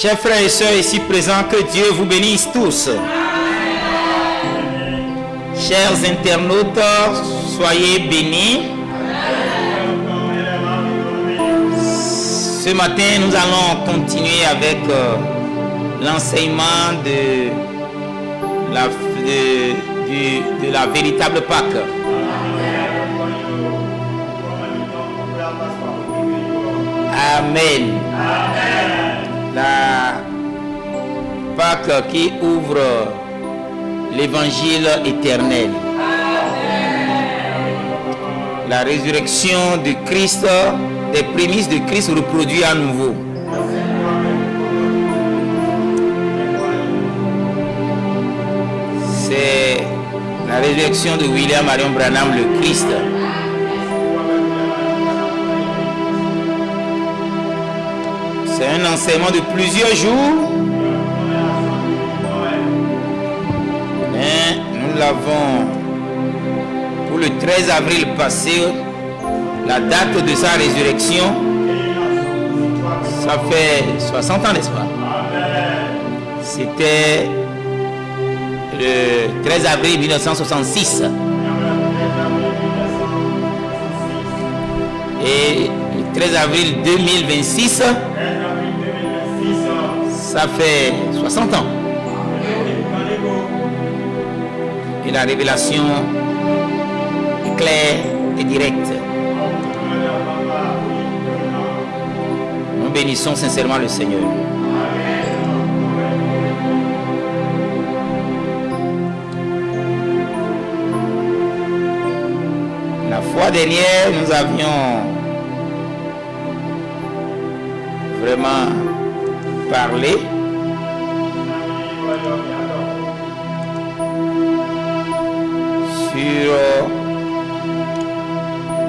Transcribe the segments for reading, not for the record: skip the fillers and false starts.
Chers frères et sœurs ici présents, que Dieu vous bénisse tous. Chers internautes, soyez bénis. Ce matin, nous allons continuer avec l'enseignement de la véritable Pâque. Amen. La Pâque qui ouvre l'évangile éternel. La résurrection de Christ, des prémices de Christ reproduit à nouveau. C'est la résurrection de William Marion Branham, le Christ. C'est un enseignement de plusieurs jours. Mais nous l'avons pour le 13 avril passé, la date de sa résurrection. Ça fait 60 ans, n'est-ce pas? C'était le 13 avril 1966. Et le 13 avril 2026, ça fait 60 ans. Et la révélation est claire et directe. Nous bénissons sincèrement le Seigneur. La fois dernière, nous avions vraiment parlé sur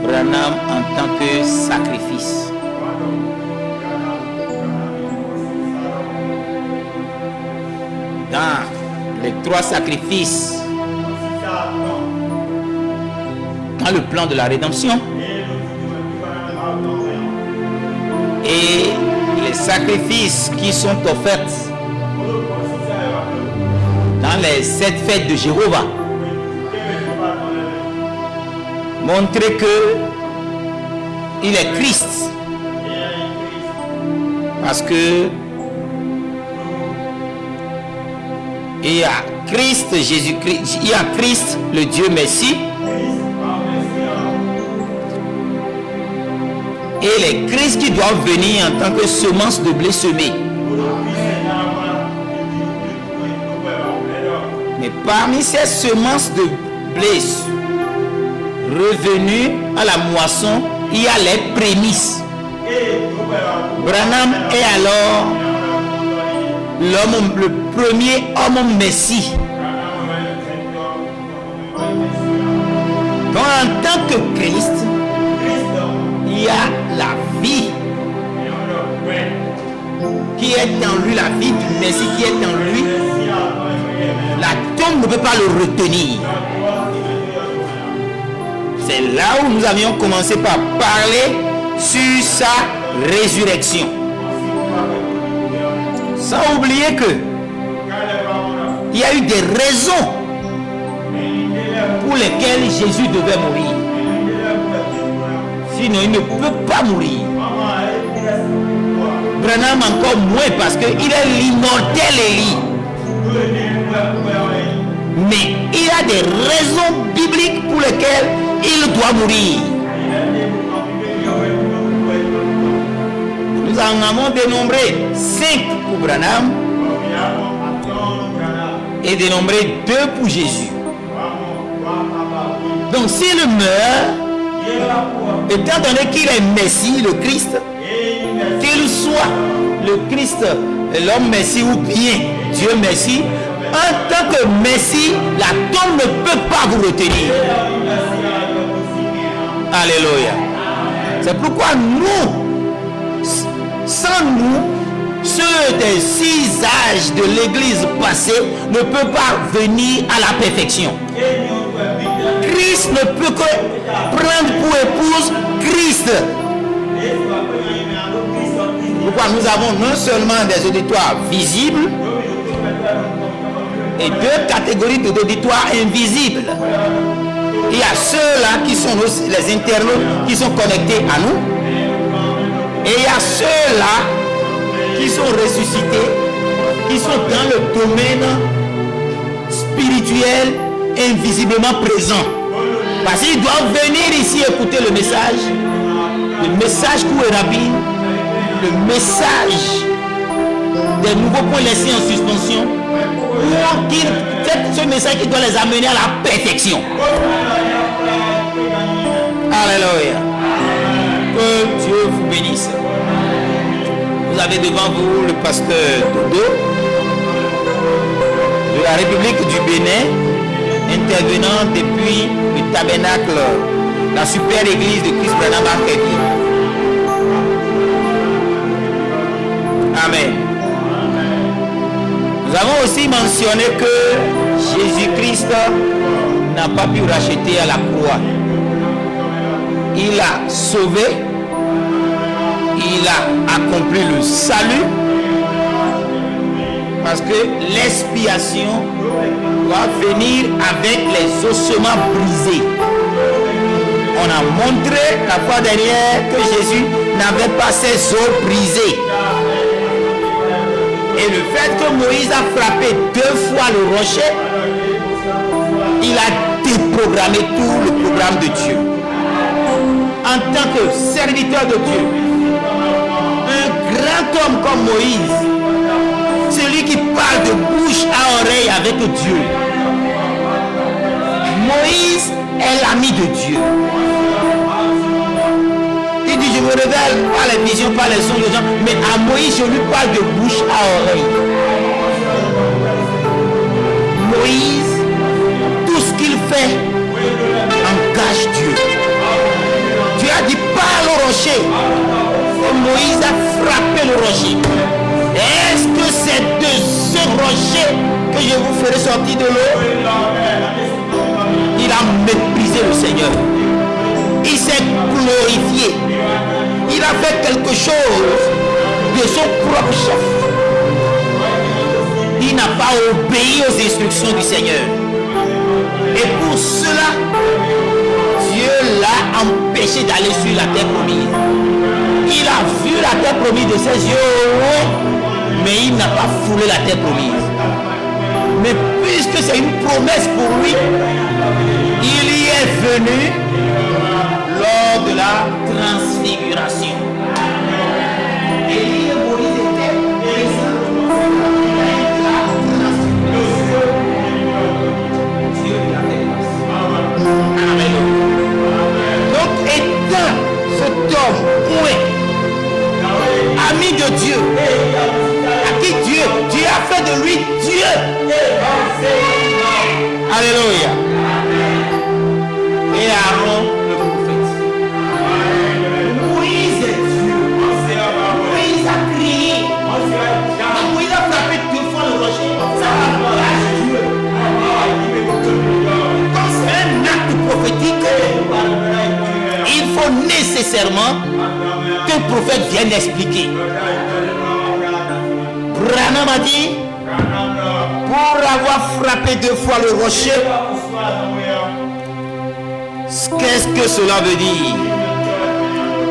Branham en tant que sacrifice. Dans les 3 sacrifices, dans le plan de la rédemption, et les sacrifices qui sont offerts dans les 7 fêtes de Jéhovah, montrer que il est Christ, parce que il y a Christ, Jésus-Christ, il y a Christ, le Dieu Messie, et les Christ qui doivent venir en tant que semence de blé semé. Mais parmi ces semences de blé revenues à la moisson, il y a les prémices. Branham est alors l'homme, le premier homme Messie. Donc en tant que Christ, il y a la vie qui est en lui, la vie du Messie qui est en lui. La tombe ne peut pas le retenir. C'est là où nous avions commencé par parler sur sa résurrection. Sans oublier que il y a eu des raisons pour lesquelles Jésus devait mourir. Sinon, il ne peut pas mourir. Branham encore moins parce qu'il est l'immortel Élie. Mais il y a des raisons bibliques pour lesquelles il doit mourir. Nous en avons dénombré 5 pour Branham et dénombré 2 pour Jésus. Donc s'il meurt, étant donné qu'il est Messie, le Christ, qu'il soit le Christ, l'homme Messie ou bien Dieu Messie, en tant que Messie, la tombe ne peut pas vous retenir. Alléluia. C'est pourquoi nous, sans nous, ceux des 6 âges de l'église passée ne peuvent pas venir à la perfection. Christ ne peut que prendre pour épouse Christ. Pourquoi nous avons non seulement des auditoires visibles et deux catégories d'auditoires invisibles. Il y a ceux-là qui sont les internautes qui sont connectés à nous. Et il y a ceux-là qui sont ressuscités, qui sont dans le domaine spirituel invisiblement présent. Parce qu'ils doivent venir ici écouter le message court et rapide, le message des nouveaux points laissés en suspension, ce message qui doit les amener à la perfection. Alléluia. Que Dieu vous bénisse. Vous avez devant vous le pasteur Dodo de la République du Bénin, intervenant depuis le tabernacle, la super église de Christ Branham Arcadie. Amen. Nous avons aussi mentionné que Jésus-Christ n'a pas pu racheter à la croix. Il a sauvé, il a accompli le salut, parce que l'expiation doit venir avec les ossements brisés. On a montré la fois dernière que Jésus n'avait pas ses os brisés. Et le fait que Moïse a frappé 2 fois le rocher, il a déprogrammé tout le programme de Dieu. En tant que serviteur de Dieu, un grand homme comme Moïse, celui qui parle de bouche à oreille avec Dieu. Moïse est l'ami de Dieu. Il dit, je me révèle par les visions, par les sons de gens, mais à Moïse, je lui parle de bouche à oreille. Moïse, tout ce qu'il fait engage Dieu. Dieu a dit, parle au rocher. Et Moïse a frappé le rocher. Est-ce que c'est de ce rocher que je vous ferai sortir de l'eau? Il a méprisé le Seigneur. Il s'est glorifié. Il a fait quelque chose de son propre chef. Il n'a pas obéi aux instructions du Seigneur. Et pour cela, Dieu l'a empêché d'aller sur la terre promise. Il a vu la terre promise de ses yeux, mais il n'a pas foulé la terre promise. Mais puisque c'est une promesse pour lui, il y est venu lors de la transfiguration. Élie et Moïse étaient présents à la transfiguration. Dieu lui a fait grâce. Amen. Donc, étant cet homme, ami de Dieu, à qui Dieu a fait de lui Dieu. Alléluia. Et Aaron le prophète. Moïse est Dieu. Moïse a crié. Moïse a frappé 2 fois le rocher. Ça engage Dieu. Quand c'est un acte prophétique, il faut nécessairement que le prophète vienne expliquer. Branham a dit, pour avoir frappé 2 fois le rocher, qu'est-ce que cela veut dire?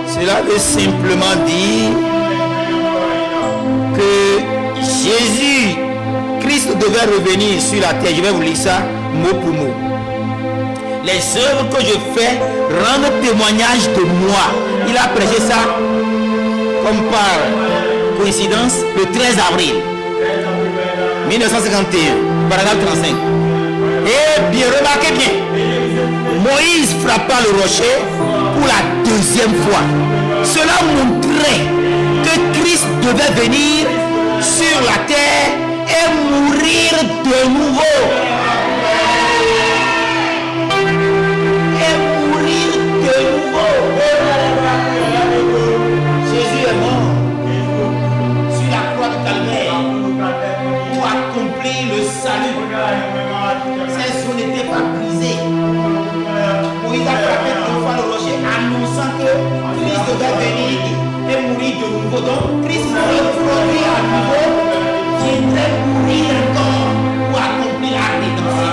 Cela veut simplement dire que Jésus, Christ devait revenir sur la terre. Je vais vous lire ça mot pour mot. Les œuvres que je fais rendent témoignage de moi. Il a prêché ça comme par coïncidence le 13 avril 1951, paragraphe 35. Et bien, remarquez bien, Moïse frappa le rocher pour la 2e fois. Cela montrait que Christ devait venir sur la terre et mourir de nouveau. Jésus est mort sur la croix de Calvaire pour accomplir le salut. Ses os n'étaient pas brisés. Moïse a frappé 2 fois le rocher, annonçant que Christ devait venir et mourir de nouveau. Donc Christ reproduit à nouveau, viendrait mourir encore pour accomplir la rédemption.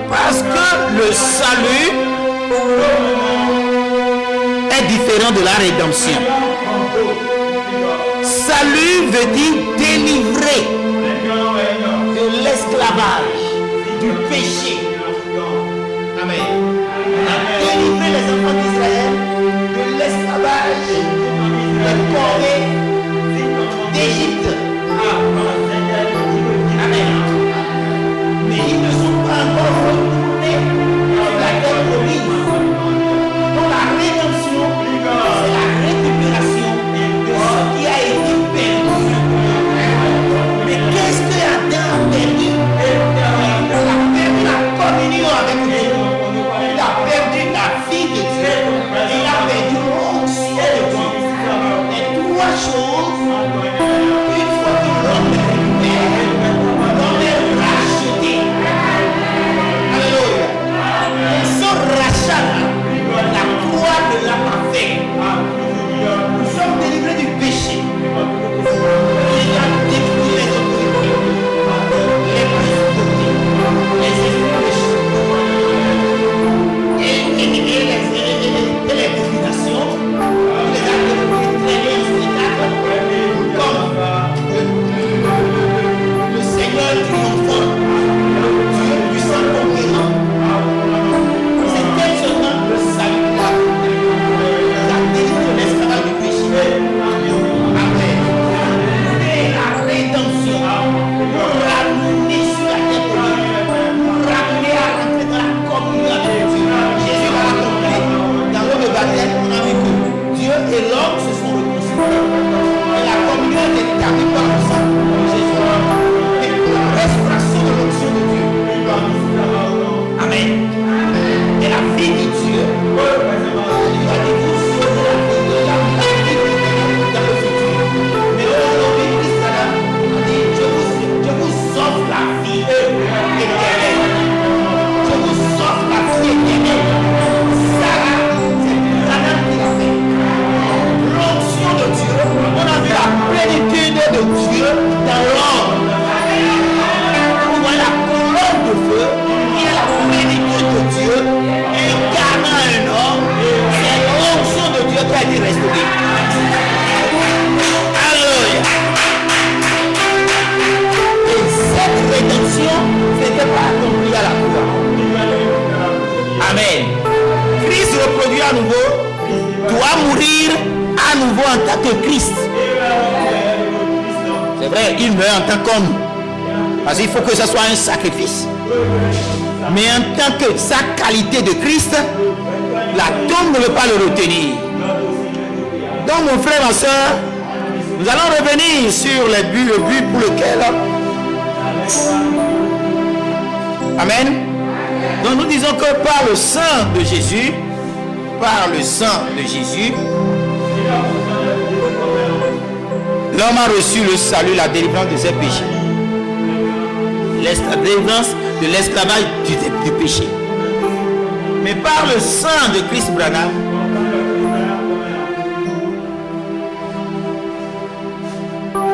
Parce que le salut est différent de la rédemption. Salut veut dire délivrer de l'esclavage, du péché. Amen. On a délivré les enfants d'Israël de l'esclavage, de Corée, d'Égypte. Amen. Mais ils ne sont pas encore retournés sur la terre promise. Donc la rédemption, c'est la récupération de ce qui a été perdu. Mais qu'est-ce que Adam a perdu? Il a perdu la communion avec Dieu. Il a perdu la vie de Dieu. Il a perdu l'onction de Dieu. Les trois choses, une fois que l'homme est récupéré, l'homme est racheté. Alléluia. Son rachat, la croix ne l'a pas fait. Nous sommes délivrés du péché. Il a détruit les autorités, les principautés, les esprits et les dominations. Il les a détruits très bien en spectacle, comme le Seigneur triomphant, Dieu puissant conquérant. C'était seulement le salut là. La délivrance de l'esclavage du péché. Amen. Et la rédemption pour ramener sur la terre promise, pour ramener à rentrer dans la communion avec Dieu. Jésus l'a accompli. Dans l'eau de baptême, on a vu que Dieu et l'homme se sont réconciliés. Et la communion est établie par le sang de Jésus. Et pour la restauration de l'onction de Dieu. Amen. Et la vie de Dieu, il va dire vous sauvez la vie de la vie dans le futur. Mais aujourd'hui, Christ a dit je vous offre la vie éternelle. Je vous offre la vie éternelle. Ça là, c'est Adam qui l'a fait. L'onction de Dieu, on a vu la plénitude de Dieu dans l'homme. On voit la colonne de feu qui est la plénitude de Dieu incarnant un homme. C'est l'onction de Dieu qui a été restaurée. Alléluia. Et cette rédemption n'était pas accomplie à la croix. Amen. Christ reproduit à nouveau, doit mourir à nouveau en tant que Christ. C'est vrai, il meurt en tant qu'homme. Parce qu'il faut que ce soit un sacrifice. Mais en tant que sa qualité de Christ, la tombe ne veut pas le retenir. Donc mon frère, ma soeur, nous allons revenir sur le but pour lequel. Amen. Donc nous disons que par le sang de Jésus, l'homme a reçu le salut, la délivrance de ses péchés. La délivrance de l'esclavage du péché. Mais par le sang de Christ Branham,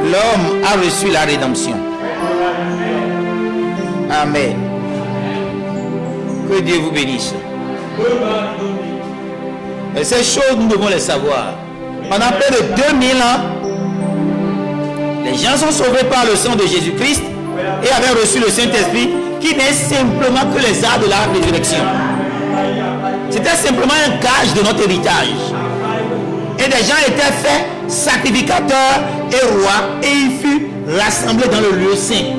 l'homme a reçu la rédemption. Amen. Que Dieu vous bénisse. Et ces choses, nous devons les savoir. Pendant près de 2000 ans, les gens sont sauvés par le sang de Jésus-Christ et avaient reçu le Saint-Esprit qui n'est simplement que les arts de la résurrection. C'était simplement un gage de notre héritage. Et des gens étaient faits sacrificateurs et rois et ils furent rassemblés dans le lieu saint.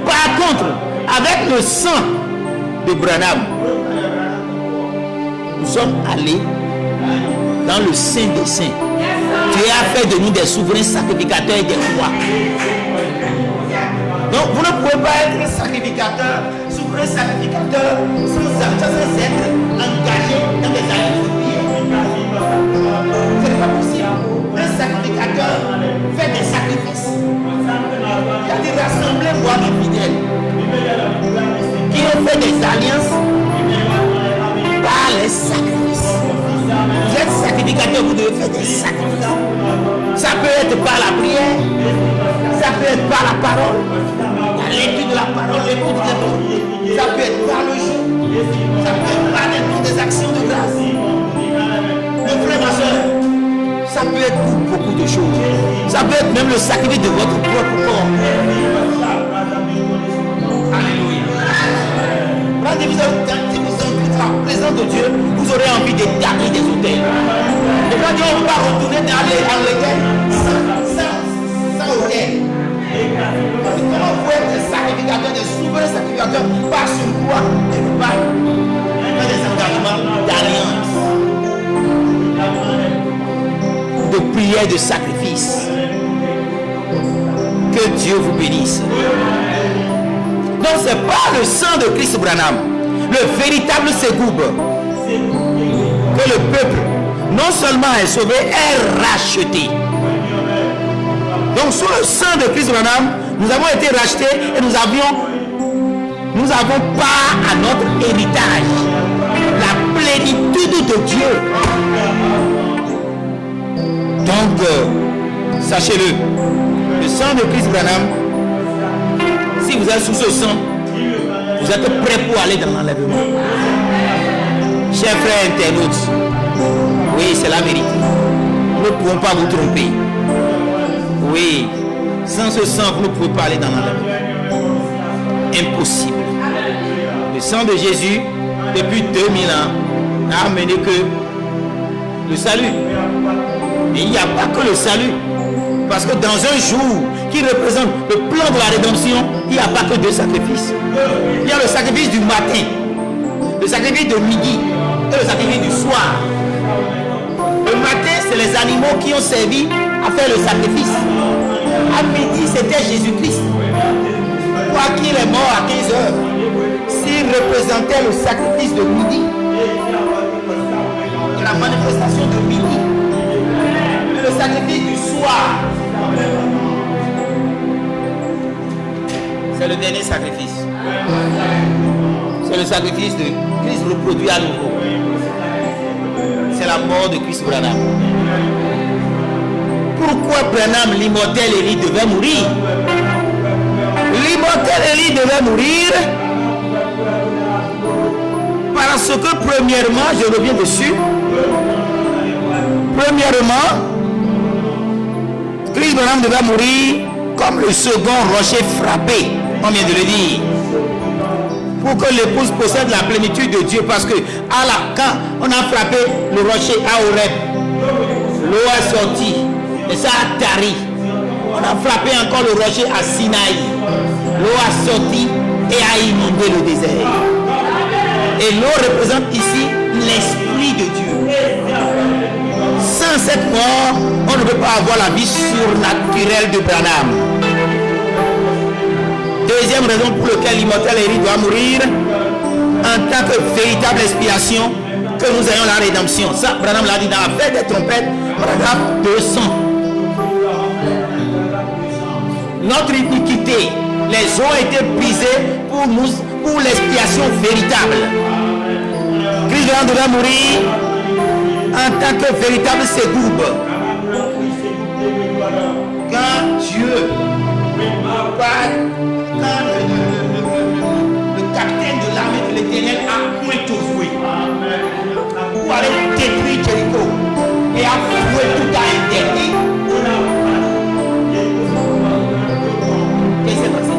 Par contre, avec le sang de Branham, nous sommes allés dans le Saint des Saints. Dieu a fait de nous des souverains sacrificateurs et des rois. Donc vous ne pouvez pas être sacrificateur, souverain sacrificateur, sans être engagé dans des alliances de prière. Ce n'est pas possible. Un sacrificateur fait des sacrifices. Il a dit rassemblez-moi mes fidèles qui ont fait des alliances par les sacrifices. sacrificateur, vous devez faire des sacrifices. Ça peut être par la prière, ça peut être par la parole, la lecture de la parole, l'écoute de la parole. Ça peut être par le jeu, ça peut être par des actions de grâce. Mon frère, ma soeur, ça peut être pour beaucoup de choses. Ça peut être même le sacrifice de votre propre corps. Alléluia. Quand vous êtes en présence de Dieu, vous aurez envie d'établir des hôtels. Et quand Dieu va retourner dans l'éternel sans hôtel. Comment vous êtes des sacrificateurs, des souverains sacrificateurs, pas sur quoi et pas des engagements d'alliance, de prière, de sacrifice. Que Dieu vous bénisse. Donc ce n'est pas le sang de Christ Branham, le véritable ségoube, que le peuple non seulement est sauvé, est racheté. Donc sous le sang de Christ Branham, nous avons été rachetés et nous avons part à notre héritage, la plénitude de Dieu. Donc sachez-le, le sang de Christ Branham, si vous êtes sous ce sang, vous êtes prêts pour aller dans l'enlèvement. Chers frères internautes, oui, c'est la vérité. Nous ne pouvons pas vous tromper. Oui, sans ce sang, vous ne pouvez pas aller dans l'enlèvement. Impossible. Le sang de Jésus, depuis 2000 ans, n'a amené que le salut. Mais il n'y a pas que le salut. Parce que dans un jour qui représente le plan de la rédemption, il n'y a pas que deux sacrifices. Il y a le sacrifice du matin, le sacrifice de midi et le sacrifice du soir. Le matin, c'est les animaux qui ont servi à faire le sacrifice. À midi, c'était Jésus-Christ. Quoi qu'il est mort à 15 heures, s'il représentait le sacrifice de midi, la manifestation de midi, et le sacrifice du soir, c'est le dernier sacrifice. C'est le sacrifice de Christ reproduit à nouveau. C'est la mort de Christ Branham. Pourquoi Branham, l'immortel Élie, devait mourir? L'immortel Élie devait mourir parce que premièrement, je reviens dessus, premièrement, Christ Branham devait mourir comme le second rocher frappé, on vient de le dire, pour que l'épouse possède la plénitude de Dieu, parce que quand on a frappé le rocher à Horeb, l'eau est sortie et ça a tari. On a frappé encore le rocher à Sinaï, l'eau a sorti et a inondé le désert. Et l'eau représente ici l'esprit de Dieu. Sans cette mort, on ne peut pas avoir la vie surnaturelle de Branham. Deuxième raison pour laquelle l'immortel Élie doit mourir, en tant que véritable expiation, que nous ayons la rédemption. Ça, Branham l'a dit dans la fête des trompettes, paragraphe 200. Notre iniquité, les eaux ont été brisées pour l'expiation véritable. Christ devait mourir en tant que véritable ségoube. Quand Dieu, quand le capitaine de l'armée de l'Éternel a point Josué pour aller détruire Jéricho et a foué tout à interdit, qu'est-ce qui s'est passé?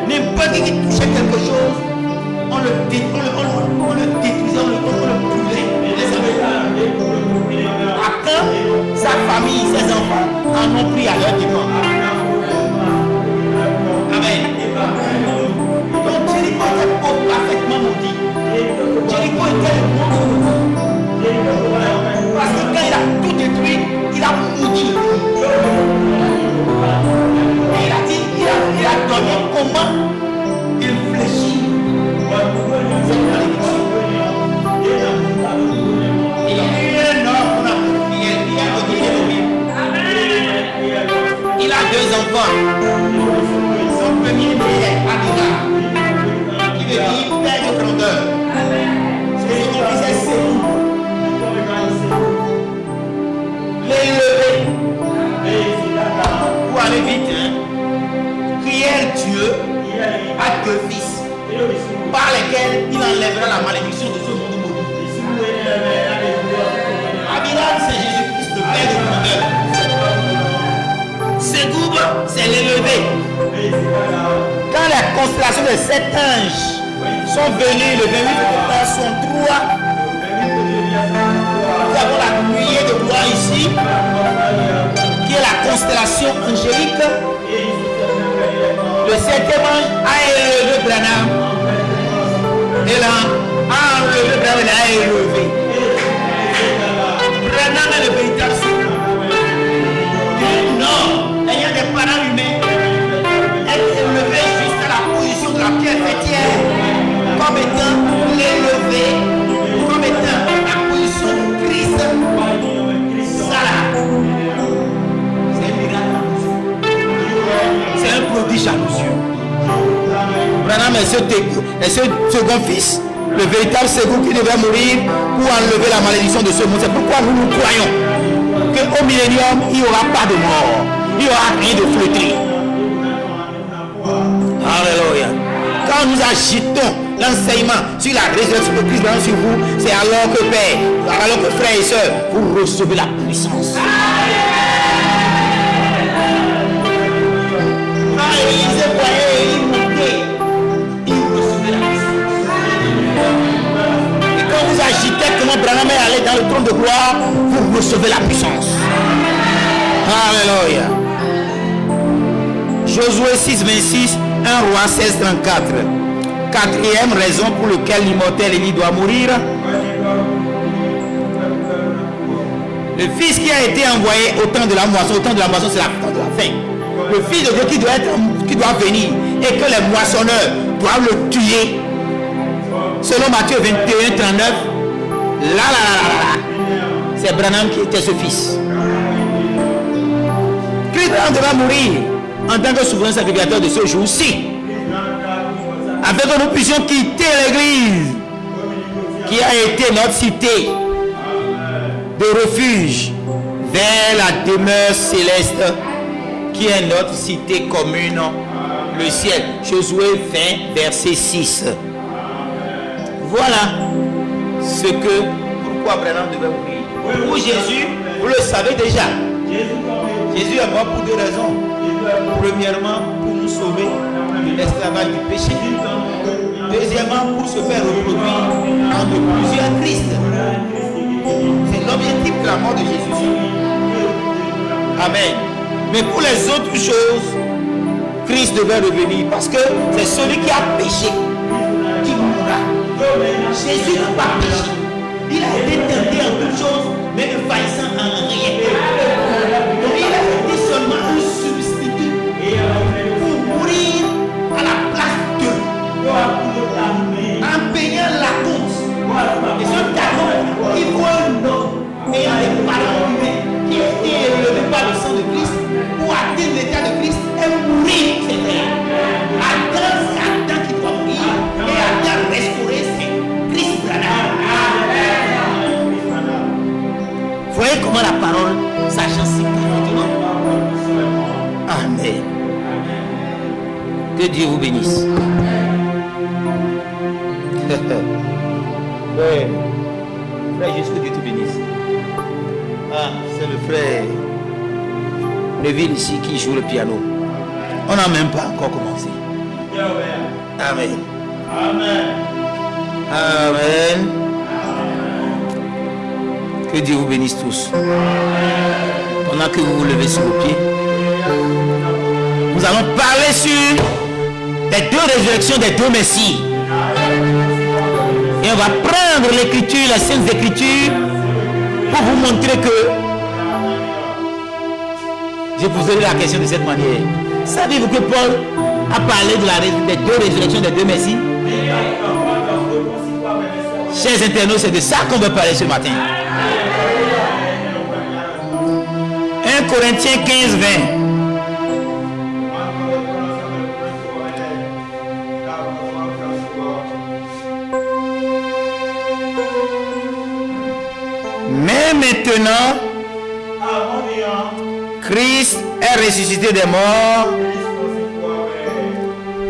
N'importe qui touchait quelque chose, on le détruisait, on le brûlait. À quand sa famille, ses enfants en ont pris à leur dépens. Amen. Donc Jéricho était parfaitement maudit. Jéricho était le monstre. Parce que quand il a tout détruit, il a maudit. Et il a dit, il a donné comment il fléchit. C'est une malédiction. Et il y a eu un homme qu'on a prié, il a 2 enfants. Son premier est Adonai, qui veut dire père de grandeur. Son second fils est Sérou. enlèvera la malédiction de ce monde maudit. Abraham, c'est Jésus-Christ, le Père du Fondeur. Ségoub, c'est l'élevé. Quand la constellation de 7 anges sont venus le 28 octobre, sont 3. Nous avons la nuée de gloire ici, qui est la constellation angélique. Le 7e ange a élevé Branham. Et là, a enlevé Branham, il a élevé. Branham est le véritable Seigneur. Non, ayant des parents humains, être élevé jusqu'à la position de la pierre fêtière, comme étant l'élevé, comme étant la position de Christ. Ça là, c'est un miracle. C'est un prodige à nos yeux. Branham est ce second fils, le véritable second qui devait mourir pour enlever la malédiction de ce monde. C'est pourquoi nous croyons qu'au millénium, il n'y aura pas de mort. Il n'y aura rien de flotté. Alléluia. Quand nous agitons l'enseignement sur la résurrection de Christ sur vous, c'est alors que Père, alors que frères et sœurs, vous recevez la puissance. Et quand vous agitez comment Branham est allé dans le trône de gloire, vous recevez la puissance. Alléluia. Josué 6:26, 1 Roi 16:34. Quatrième raison pour laquelle l'immortel Élie doit mourir. Le fils qui a été envoyé au temps de la moisson, c'est la fin de la fin. Le fils de Dieu qui doit venir et que les moissonneurs doivent le tuer. Selon Matthieu 21:39, là, c'est Branham qui était ce fils. Christ devait mourir en tant que souverain sacrificateur de ce jour-ci, afin que nous puissions quitter l'église qui a été notre cité de refuge vers la demeure céleste qui est notre cité commune, le ciel. Josué 20, verset 6. Voilà pourquoi Branham devait mourir. Pour Jésus, vous le savez déjà. Jésus est mort pour 2 raisons. Premièrement, pour nous sauver de l'esclavage du péché. Deuxièmement, pour se faire reproduire en de plusieurs Christ. C'est l'objectif de la mort de Jésus. Amen. Mais pour les autres choses, Christ devait revenir parce que c'est celui qui a péché qui mourra. Jésus n'a pas péché. Il a été tenté en toutes choses, mais ne faillissant en rien. Donc il a été seulement un substitut pour mourir à la place d'eux, en payant la compte. Et ce cadeau, il faut un homme ayant des parents humains qui a été élevé par le sang de Christ pour atteindre l'état de Christ et mourir. C'est vrai. Adam, c'est Adam qui doit mourir et Adam restaurer, c'est Christ Branham. Vous voyez comment la parole s'agence si parfaitement. Amen. Que Dieu vous bénisse. Frère Jésus, que Dieu te bénisse. Ah, c'est le frère Neville ici qui joue le piano. On n'a même pas encore commencé. Amen. Amen. Amen. Que Dieu vous bénisse tous. Pendant que vous vous levez sur vos pieds, nous allons parler sur les 2 résurrections des 2 Messies. Et on va prendre l'écriture, les saintes écritures, pour vous montrer que je vous poserai la question de cette manière. Savez-vous que Paul a parlé des 2 résurrections des 2 Messies? Chers internautes, c'est de ça qu'on veut parler ce matin. 1 Corinthiens 15:20. Mais maintenant, Christ est ressuscité des morts.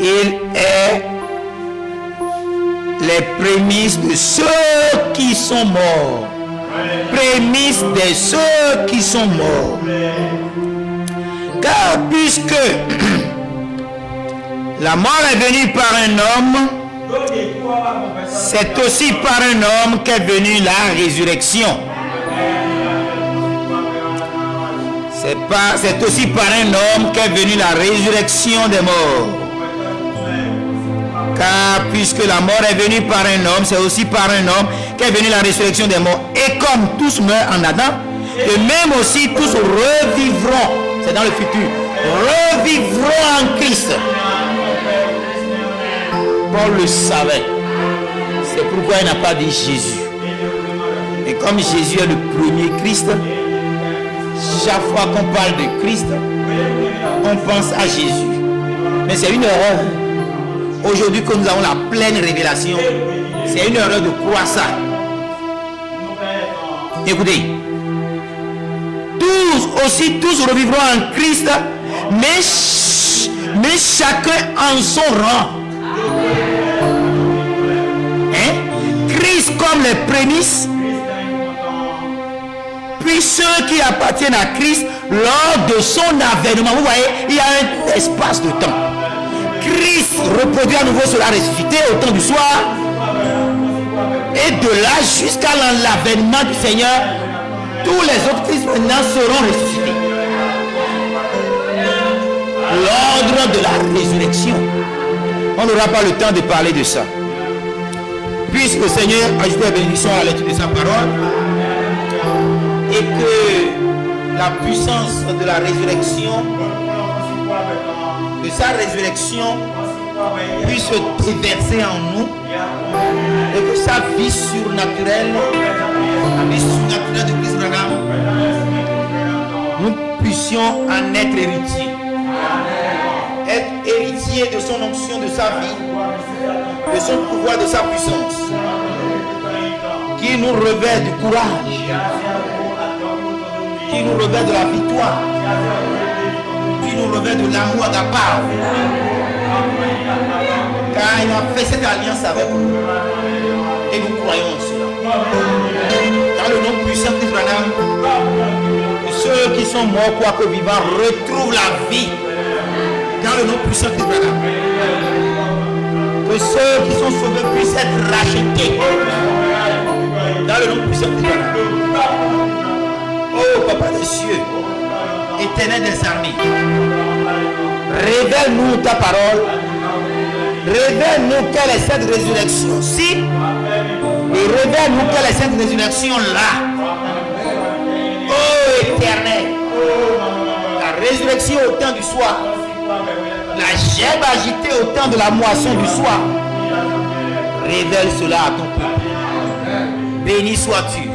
Il est les prémices de ceux qui sont morts. Prémices de ceux qui sont morts. Car puisque la mort est venue par un homme, c'est aussi par un homme qu'est venue la résurrection. C'est aussi par un homme qu'est venue la résurrection des morts. Car puisque la mort est venue par un homme, c'est aussi par un homme qu'est venue la résurrection des morts. Et comme tous meurent en Adam, de même aussi tous revivront. C'est dans le futur. Revivront en Christ. Paul le savait. C'est pourquoi il n'a pas dit Jésus. Et comme Jésus est le premier Christ, chaque fois qu'on parle de Christ, on pense à Jésus. Mais c'est une erreur. Aujourd'hui que nous avons la pleine révélation, c'est une erreur de croire ça. Écoutez, tous revivront en Christ, mais chacun en son rang. Christ comme les prémices, puis ceux qui appartiennent à Christ lors de son avènement. Vous voyez, il y a un espace de temps. Christ reproduit à nouveau sera ressuscité au temps du soir, et de là jusqu'à l'avènement du Seigneur, tous les autres Christ maintenant seront ressuscités. L'ordre de la résurrection. On n'aura pas le temps de parler de ça. Puisque le Seigneur ajoute la bénédiction à la lecture de sa parole, et que la puissance de la résurrection, de sa résurrection puisse se déverser en nous, et que sa vie surnaturelle, la vie surnaturelle de Christ Branham, nous puissions en être héritiers. Être héritiers de son onction, de sa vie, de son pouvoir, de sa puissance, qui nous revêt du courage, qui nous revêt de la victoire, qui nous revêt de l'amour d'Apart, car il a fait cette alliance avec nous et nous croyons cela. Dans le nom puissant de Christ Branham, ceux qui sont morts, quoique vivants, retrouvent la vie. Dans le nom puissant de Christ Branham, que ceux qui sont sauvés puissent être rachetés. Dans le nom puissant de Christ Branham. Oh Papa des cieux, Éternel des armées, révèle-nous ta parole, révèle-nous quelle est cette résurrection-ci, et révèle-nous quelle est cette résurrection-là. Oh Éternel, la résurrection au temps du soir, la gerbe agitée au temps de la moisson du soir, révèle cela à ton peuple. Béni sois-tu.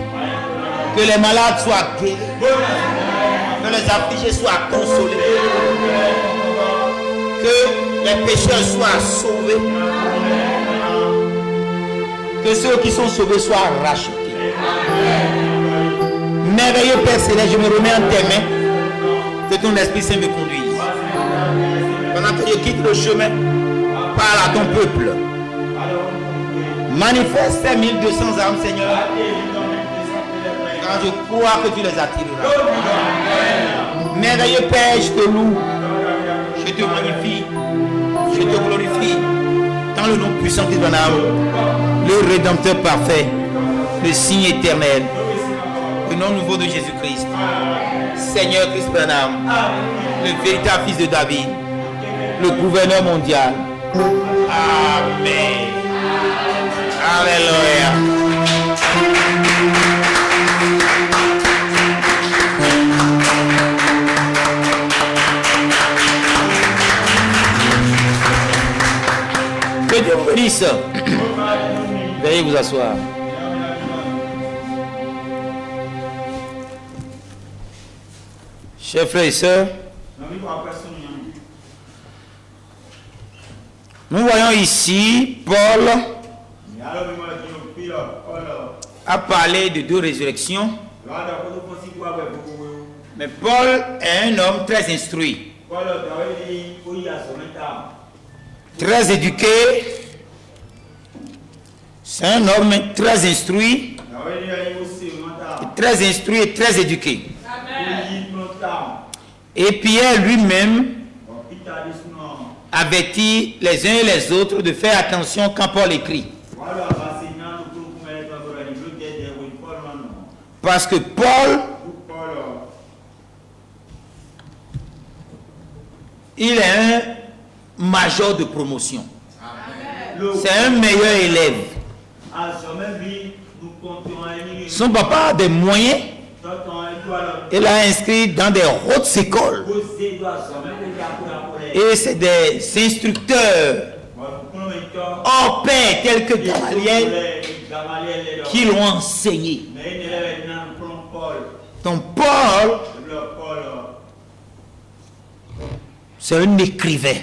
Que les malades soient guéris, que les affligés soient consolés, que les pécheurs soient sauvés, que ceux qui sont sauvés soient rachetés. Merveilleux Père Céleste, je me remets en tes mains, que ton Esprit Saint me conduise. Pendant que je quitte le chemin, parle à ton peuple. Manifeste ces 1200 âmes, Seigneur. Quand je crois que tu les attireras. Merveilleux Père, je te loue, je te magnifie, je te glorifie. Dans le nom puissant de ton âme, le Rédempteur parfait, le signe éternel, le nom nouveau de Jésus-Christ, Seigneur Christ Branham, le véritable fils de David, le gouverneur mondial. Amen. Alléluia. Que Dieu vous bénisse. Veuillez vous asseoir. Chers frères et sœurs, nous voyons ici Paul a parlé de deux résurrections. Mais Paul est un homme très instruit, très éduqué, C'est un homme très instruit, et très éduqué. Et Pierre lui-même avertit les uns et les autres de faire attention quand Paul écrit. Parce que Paul, il est un major de promotion. C'est un meilleur élève. Son papa a des moyens. Il l'a inscrit dans des hautes écoles. Et c'est des instructeurs hors pair tels que Gamaliel qui l'ont enseigné. Donc Paul, c'est un écrivain.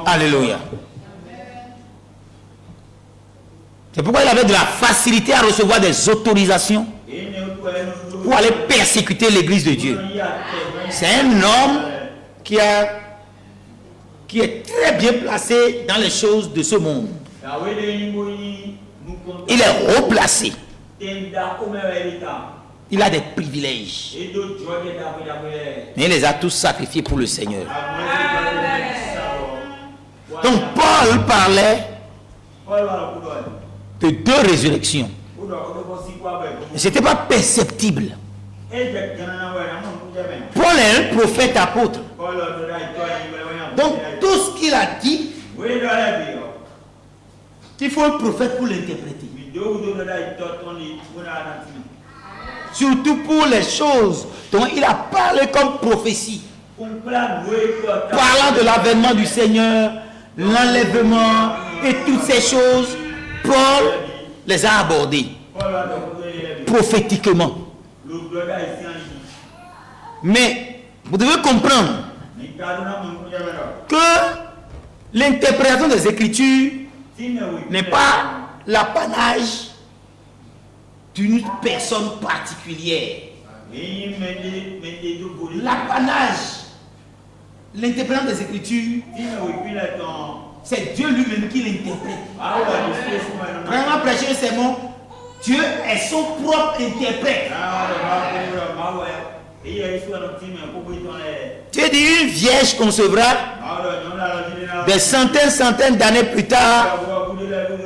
Alléluia. C'est pourquoi il avait de la facilité à recevoir des autorisations pour aller persécuter l'église de Dieu. C'est un homme qui est très bien placé dans les choses de ce monde. Il est haut placé. Il a des privilèges. Mais il les a tous sacrifiés pour le Seigneur. Donc Paul parlait de 2 résurrections. Ce n'était pas perceptible. Paul est un prophète apôtre. Donc tout ce qu'il a dit, il faut un prophète pour l'interpréter. Surtout pour les choses dont il a parlé comme prophétie. Parlant de l'avènement du Seigneur, l'enlèvement et toutes ces choses, Paul les a abordées prophétiquement. Mais vous devez comprendre que l'interprétation des Écritures n'est pas l'apanage d'une personne particulière. L'apanage, l'interprétation des Écritures, c'est Dieu lui-même qui l'interprète. Vraiment prêcher un sermon, Dieu est son propre interprète. Dieu dit une vierge concevra, des centaines d'années plus tard,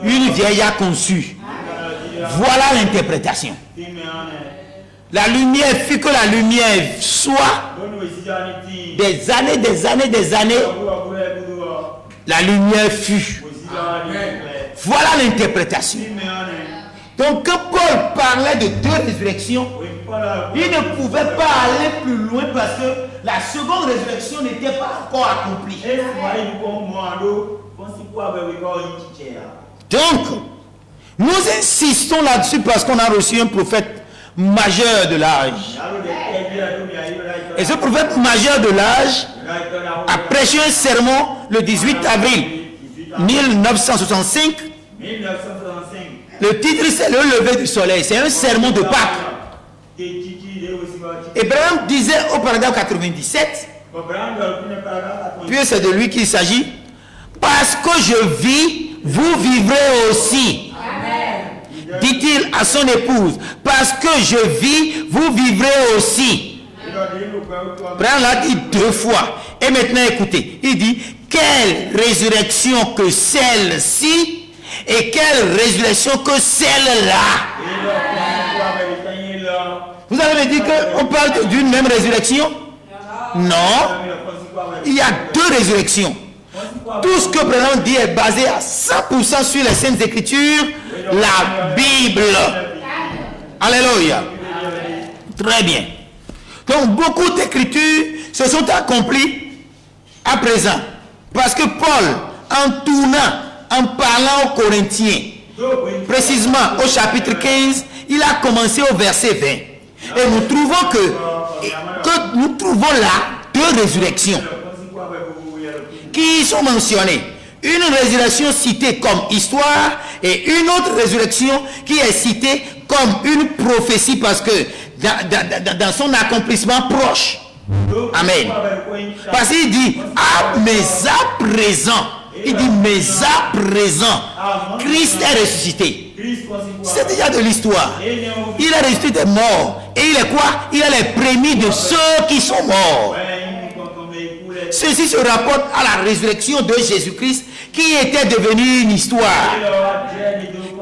une vieille a conçu. Voilà l'interprétation. La lumière fut que la lumière soit. Des années, la lumière fut. Voilà l'interprétation. Donc quand Paul parlait de 2 résurrections, il ne pouvait pas aller plus loin parce que la seconde résurrection n'était pas encore accomplie. Donc, nous insistons là-dessus parce qu'on a reçu un prophète majeur de l'âge. Et ce prophète majeur de l'âge a prêché un sermon le 18 avril 1965. Le titre, c'est le lever du soleil. C'est un sermon de Pâques. Abraham disait au paragraphe 97, puis c'est de lui qu'il s'agit, parce que je vis, vous vivrez aussi. Dit-il à son épouse, parce que je vis, vous vivrez aussi. Abraham l'a dit 2 fois. Et maintenant écoutez, il dit, quelle résurrection que celle-ci, et quelle résurrection que celle-là. Vous allez me dire qu'on parle d'une même résurrection? Non. Il y a 2 résurrections. Tout ce que Branham dit est basé à 100% sur les Saintes Écritures, la Bible. Alléluia. Très bien. Donc beaucoup d'écritures se sont accomplies à présent. Parce que Paul, en tournant, en parlant aux Corinthiens, précisément au chapitre 15, il a commencé au verset 20. Et nous trouvons que nous trouvons là 2 résurrections qui sont mentionnées. Une résurrection citée comme histoire et une autre résurrection qui est citée comme une prophétie parce que dans son accomplissement proche. Amen. Parce qu'il dit, mais à présent, Il dit, mais à présent, Christ est ressuscité. C'est déjà de l'histoire. Il est ressuscité des morts. Et il est quoi? Il est les prémices de ceux qui sont morts. Ceci se rapporte à la résurrection de Jésus-Christ qui était devenue une histoire.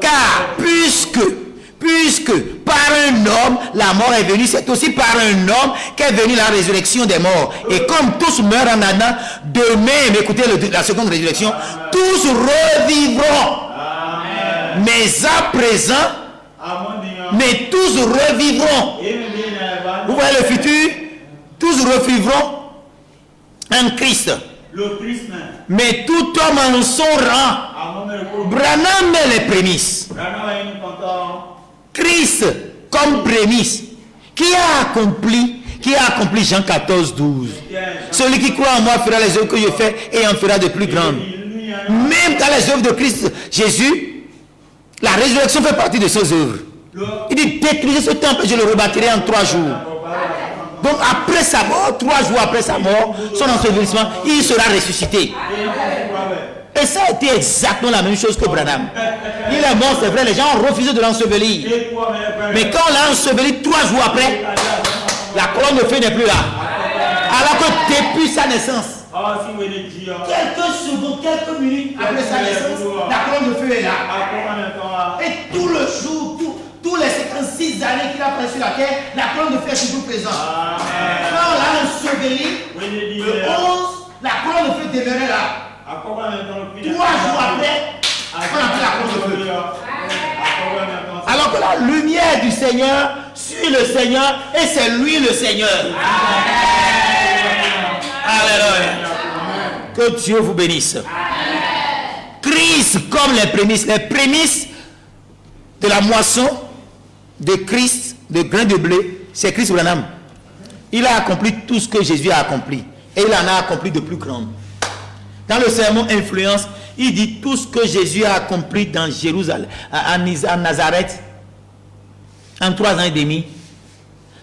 Car puisque par un homme la mort est venue, c'est aussi par un homme qu'est venue la résurrection des morts. Et comme tous meurent en Adam, demain, écoutez la seconde résurrection, tous revivront. Mais à présent, mais tous revivront. Vous voyez le futur? Tous revivront en Christ. Mais tout homme en son rang. Branham met les prémices. Christ comme prémisse. Qui a accompli Jean 14, 12. Celui qui croit en moi fera les œuvres que je fais et en fera de plus grandes. Même dans les œuvres de Christ Jésus, la résurrection fait partie de ses œuvres. Il dit, détruisez ce temple et je le rebâtirai en 3 jours. Donc après sa mort, 3 jours après sa mort, son ensevelissement, il sera ressuscité. Et ça a été exactement la même chose que Branham. Il est mort, c'est vrai, les gens ont refusé de l'ensevelir. Mais quand on l'a enseveli 3 jours après, la colonne de feu n'est plus là. Alors que depuis sa naissance, quelques secondes, quelques minutes après sa naissance, la colonne de feu est là. Et tout le jour, tous les 56 années qu'il a passé sur la terre, la colonne de feu est toujours présente. Quand on l'a enseveli, le 11, la colonne de feu demeurait là. 3 jours après, on a pris la colonne de feu. Alors que la lumière du Seigneur suit le Seigneur et c'est lui le Seigneur. Alléluia. Que Dieu vous bénisse. Christ comme les prémices de la moisson de Christ, de grains de blé, c'est Christ Branham. Il a accompli tout ce que Jésus a accompli. Et il en a accompli de plus grand. Dans le sermon Influence, il dit tout ce que Jésus a accompli dans Jérusalem, à Nazareth, en 3 ans et demi.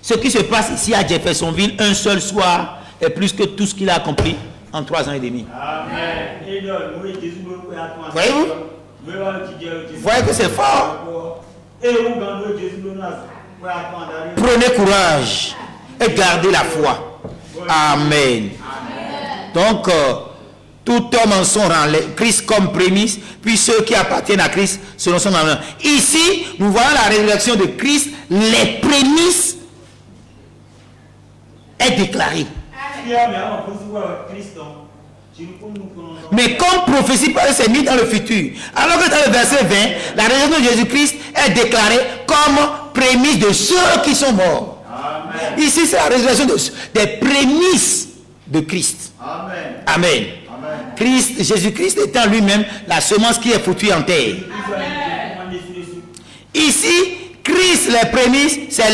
Ce qui se passe ici à Jeffersonville, un seul soir, est plus que tout ce qu'il a accompli en 3 ans et demi. Amen. Voyez-vous? Vous voyez que c'est fort. Prenez courage et gardez la foi. Amen. Donc, tout homme en son rang, Christ comme prémisse, puis ceux qui appartiennent à Christ selon son rang. Ici, nous voyons la résurrection de Christ, les prémices est déclarée. Mais comme prophétie par s'est mis dans le futur. Alors que dans le verset 20, la résurrection de Jésus-Christ est déclarée comme prémisse de ceux qui sont morts. Amen. Ici, c'est la résurrection des prémices de Christ. Amen. Amen. Christ, Jésus-Christ étant lui-même la semence qui est foutue en terre. Amen. Ici, Christ, les prémices, c'est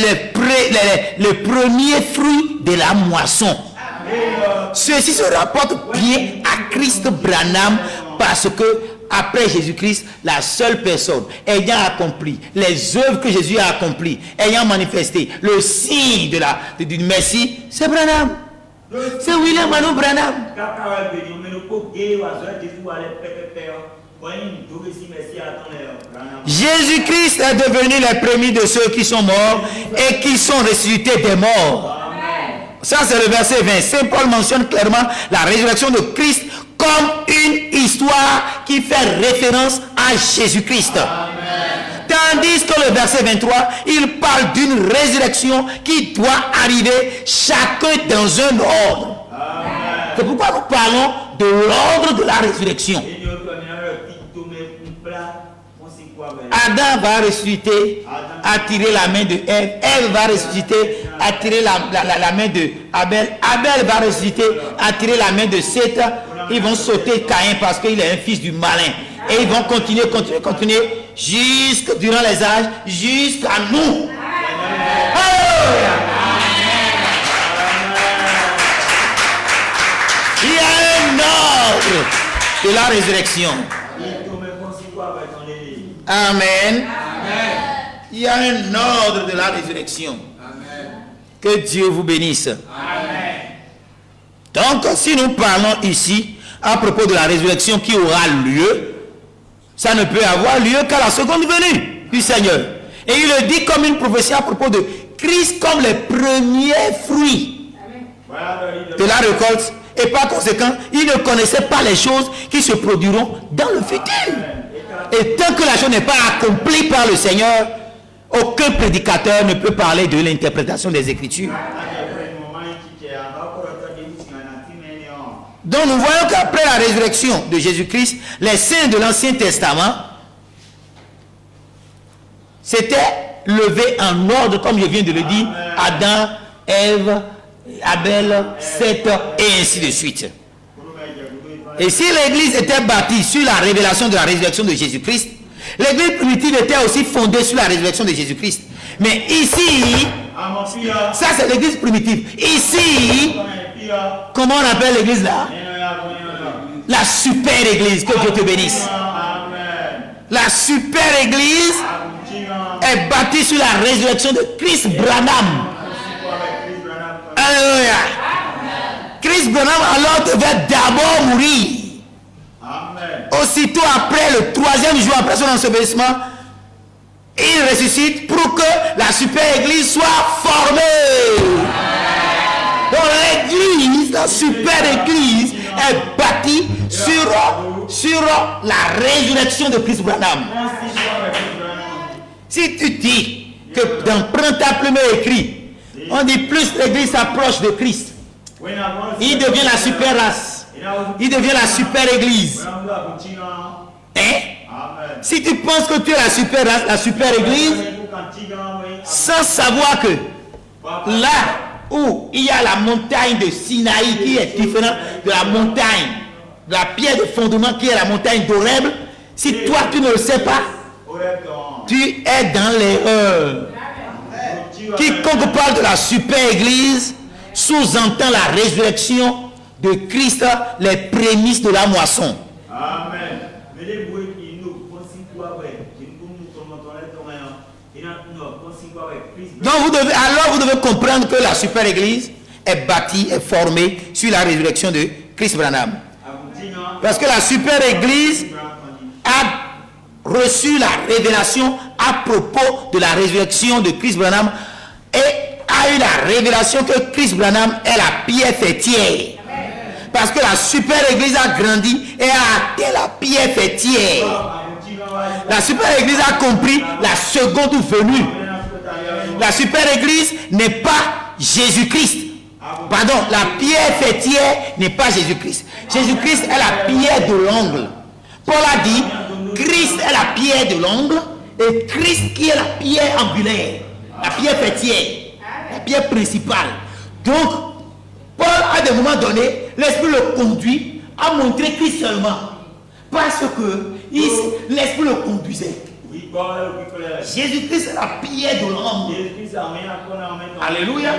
le premier fruit de la moisson. Amen. Ceci se rapporte bien à Christ Branham parce que après Jésus-Christ, la seule personne ayant accompli les œuvres que Jésus a accomplies, ayant manifesté le signe du Messie, c'est Branham. C'est William Manon Branham. Jésus-Christ est devenu le premier de ceux qui sont morts et qui sont ressuscités des morts. Ça, c'est le verset 20. Saint Paul mentionne clairement la résurrection de Christ comme une histoire qui fait référence à Jésus-Christ. Tandis que le verset 23, il parle d'une résurrection qui doit arriver chacun dans un ordre. C'est pourquoi nous parlons de l'ordre de la résurrection. Adam va ressusciter, attirer la main de Ève. Ève va ressusciter, attirer la main de Abel. Abel va ressusciter, attirer la main de Seth. Ils vont sauter Caïn parce qu'il est un fils du malin. Et ils vont continuer jusque durant les âges, jusqu'à nous. Alléluia. Il y a un ordre de la résurrection. Amen. Il y a un ordre de la résurrection. Que Dieu vous bénisse. Amen. Donc, si nous parlons ici à propos de la résurrection qui aura lieu, ça ne peut avoir lieu qu'à la seconde venue du Seigneur. Et il le dit comme une prophétie à propos de Christ comme les premiers fruits de la récolte. Et par conséquent, il ne connaissait pas les choses qui se produiront dans le futur. Et tant que la chose n'est pas accomplie par le Seigneur, aucun prédicateur ne peut parler de l'interprétation des Écritures. Donc nous voyons qu'après la résurrection de Jésus-Christ, les saints de l'Ancien Testament s'étaient levés en ordre, comme je viens de le dire, Adam, Ève, Abel, Seth, et ainsi de suite. Et si l'église était bâtie sur la révélation de la résurrection de Jésus-Christ, l'église primitive était aussi fondée sur la résurrection de Jésus-Christ. Mais ici, ça c'est l'église primitive. Ici, comment on appelle l'église là? La super église. Que Dieu te bénisse. La super église est bâtie sur la résurrection de Christ Branham. Alléluia. Christ Branham alors devait d'abord mourir. Aussitôt après, le troisième jour après son ensevelissement, il ressuscite pour que la super église soit formée. Donc l'église, la super église est bâtie sur la résurrection de Christ Branham. Si tu dis que dans Prends ta plume écrit, on dit plus l'église s'approche de Christ, il devient la super race, il devient la super église. Hein? Si tu penses que tu es la super race, la super église, sans savoir que là où il y a la montagne de Sinaï qui est différente de la montagne, de la pierre de fondement qui est la montagne d'Horeb, si toi tu ne le sais pas, tu es dans l'erreur. Quiconque parle de la super église sous-entend la résurrection de Christ, les prémices de la moisson. Amen. Donc vous devez comprendre que la super église est bâtie, est formée sur la résurrection de Christ Branham. Parce que la super église a reçu la révélation à propos de la résurrection de Christ Branham et a eu la révélation que Christ Branham est la pierre fêtière. Parce que la super église a grandi et a atteint la pierre fêtière. La super église a compris la seconde venue. La super église n'est pas Jésus-Christ. Pardon, la pierre fêtière n'est pas Jésus-Christ. Jésus-Christ est la pierre de l'angle. Paul a dit, Christ est la pierre de l'angle et Christ qui est la pierre angulaire, la pierre fêtière, la pierre principale. Donc, Paul, à des moments donnés, l'Esprit le conduit à montrer Christ seulement. Parce que l'Esprit le conduisait. Jésus-Christ est la pierre de l'homme. Alléluia.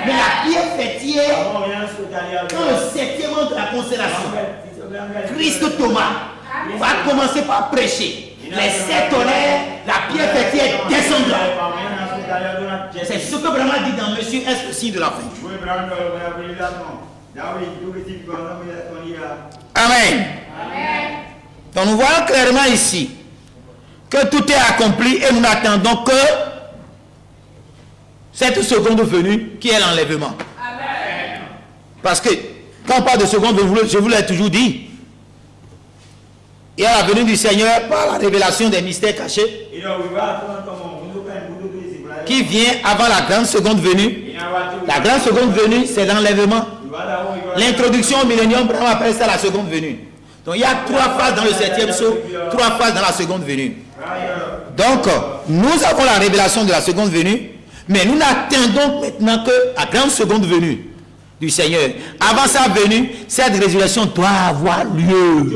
Mais la pierre fêtière, dans le septième de la constellation, Christ Thomas va commencer par prêcher. Les sept tonnerres, la pierre fêtière descendra. C'est ce que vraiment dit dans Monsieur est le signe de la fin. Amen. Donc nous voyons clairement ici que tout est accompli et nous n'attendons que cette seconde venue qui est l'enlèvement. Parce que quand on parle de seconde venue, je vous l'ai toujours dit, il y a la venue du Seigneur par la révélation des mystères cachés qui vient avant la grande seconde venue. La grande seconde venue, c'est l'enlèvement. L'introduction au millénium, on appelle ça la seconde venue. Donc il y a trois phases dans le septième saut, trois phases dans la seconde venue. Donc nous avons la révélation de la seconde venue, mais nous n'attendons maintenant que la grande seconde venue du Seigneur. Avant sa venue, cette résurrection doit avoir lieu.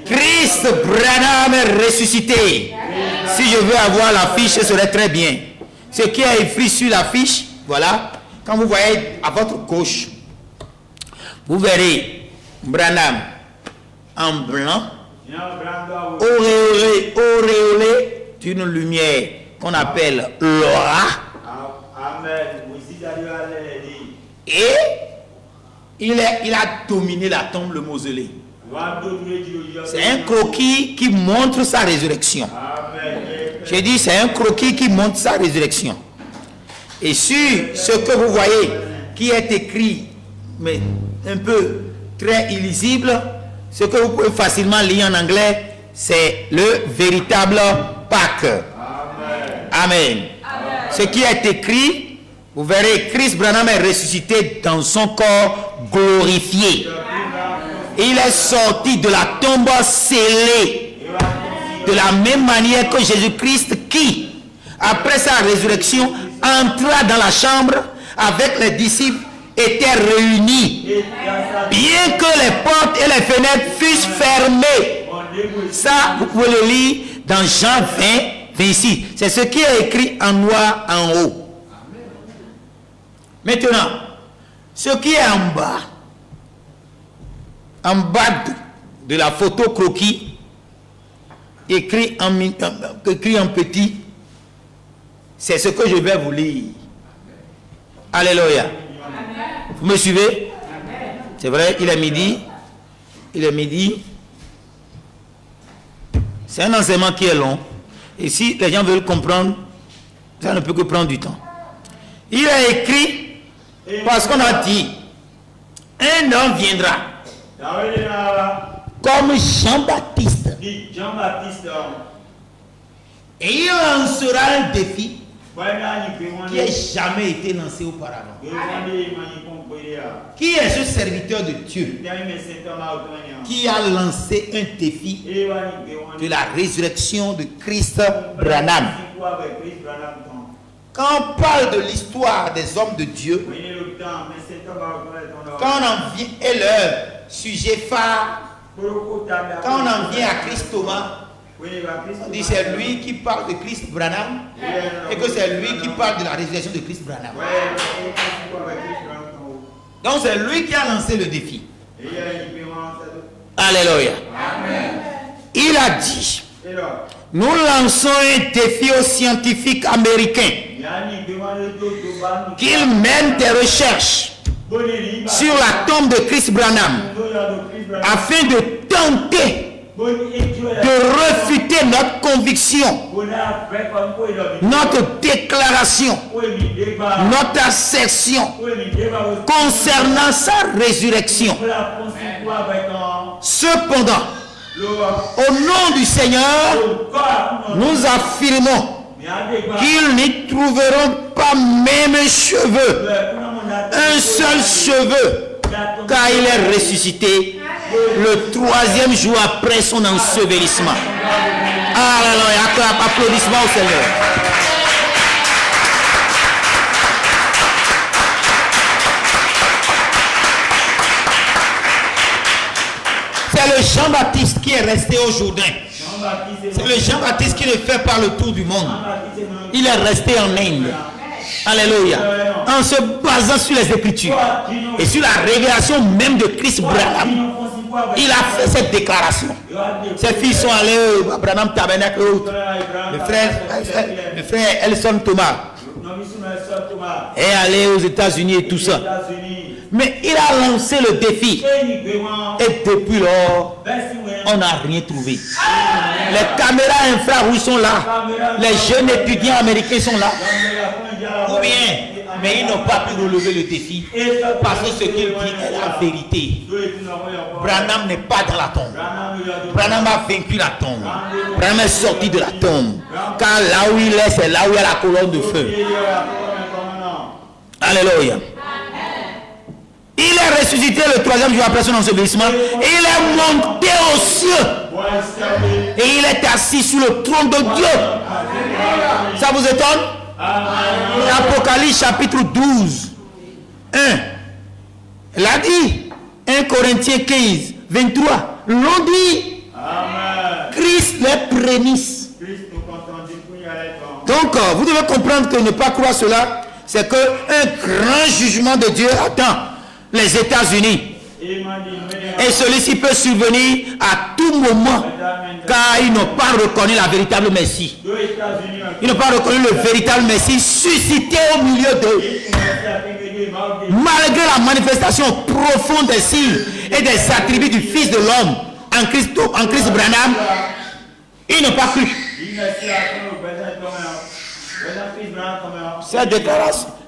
Christ Branham est ressuscité. Si je veux avoir l'affiche, ce serait très bien. Ce qui est écrit sur l'affiche, voilà, quand vous voyez à votre gauche, vous verrez Branham en blanc, auréolé d'une lumière qu'on appelle l'aura. Et il a dominé la tombe, le mausolée. C'est un croquis qui montre sa résurrection. J'ai dit, c'est un croquis qui montre sa résurrection. Et sur ce que vous voyez, qui est écrit, mais un peu très illisible, ce que vous pouvez facilement lire en anglais, c'est le véritable Pâques. Amen. Ce qui est écrit, vous verrez, Christ Branham est ressuscité dans son corps glorifié. Il est sorti de la tombe scellé. De la même manière que Jésus-Christ qui, après sa résurrection, entra dans la chambre avec les disciples, était réunis. Bien que les portes et les fenêtres fussent fermées. Ça, vous pouvez le lire dans Jean 20, 26. C'est ce qui est écrit en noir en haut. Maintenant, ce qui est en bas de la photo croquis, écrit en petit, c'est ce que je vais vous lire. Alléluia. Vous me suivez? C'est vrai, il est midi. Il est midi. C'est un enseignement qui est long. Et si les gens veulent comprendre, ça ne peut que prendre du temps. Il est écrit, parce qu'on a dit, un homme viendra comme Jean-Baptiste. Et il lancera un défi qui n'a jamais été lancé auparavant. Qui est ce serviteur de Dieu qui a lancé un défi de la résurrection de Christ Branham? Quand on parle de l'histoire des hommes de Dieu, quand on en vient, et leur sujet phare, quand on en vient à Christ Thomas, on dit c'est lui qui parle de Christ Branham et que c'est lui qui parle de la résurrection de Christ Branham. Donc c'est lui qui a lancé le défi. Alléluia. Il a dit, nous lançons un défi aux scientifiques américains qu'ils mènent des recherches sur la tombe de Christ Branham afin de tenter de refuter notre conviction, notre déclaration, notre assertion concernant sa résurrection. Cependant, au nom du Seigneur, nous affirmons qu'ils n'y trouveront pas même cheveux, un seul cheveu, car il est ressuscité le 3e jour après son ensevelissement. Alléluia, applaudissements au Seigneur. C'est le Jean-Baptiste qui est resté au Jourdain. C'est le Jean-Baptiste qui le fait par le tour du monde. Il est resté en Inde. Alléluia. En se basant sur les Écritures et sur la révélation même de Christ Branham, il a fait cette déclaration. Ses filles sont allées à Branham Tabernacle. Le frère Elson Thomas est allé aux États-Unis et tout ça. Mais il a lancé le défi. Et depuis lors, on n'a rien trouvé. Les caméras infrarouges sont là. Les jeunes étudiants américains sont là. Ou bien, mais ils n'ont pas pu relever le défi. Parce que ce qu'il dit est la vérité. Branham n'est pas dans la tombe. Branham a vaincu la tombe. Branham est sorti de la tombe. Car là où il est, c'est là où il y a la colonne de feu. Alléluia. Il est ressuscité le 3e jour après son ensevelissement. Et il est monté aux cieux. Et il est assis sur le trône de Dieu. Ça vous étonne? Apocalypse chapitre 12. 1. Il a dit. 1 Corinthiens 15, 23. L'on dit. Christ les prémices. Donc, vous devez comprendre que ne pas croire cela, c'est qu'un grand jugement de Dieu attend les États-Unis. Et celui-ci peut survenir à tout moment, car ils n'ont pas reconnu la véritable Messie. Ils n'ont pas reconnu le véritable Messie suscité au milieu d'eux. malgré la manifestation profonde des signes et des attributs du Fils de l'homme en Christ Branham, ils n'ont pas cru.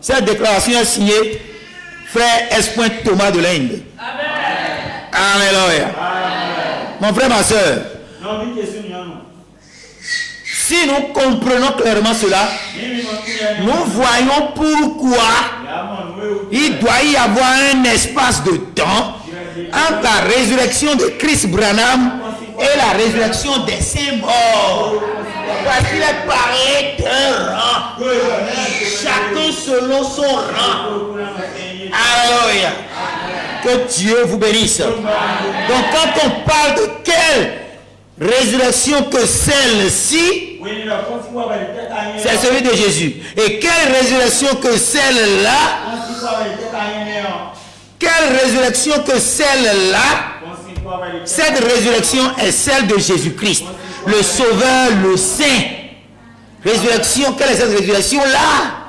Cette déclaration est signée frère S. Thomas de l'Inde. Alléluia. Mon frère, ma soeur, si nous comprenons clairement cela, nous voyons pourquoi il doit y avoir un espace de temps entre la résurrection de Christ Branham et la résurrection des saints morts. Parce qu'il est parlé d'un rang, chacun selon son rang. Alléluia. Que Dieu vous bénisse. Donc quand on parle de quelle résurrection que celle-ci, c'est celui de Jésus. Et quelle résurrection que celle-là, quelle résurrection que celle-là, cette résurrection est celle de Jésus-Christ, le Sauveur, le Saint. Résurrection, quelle est cette résurrection-là?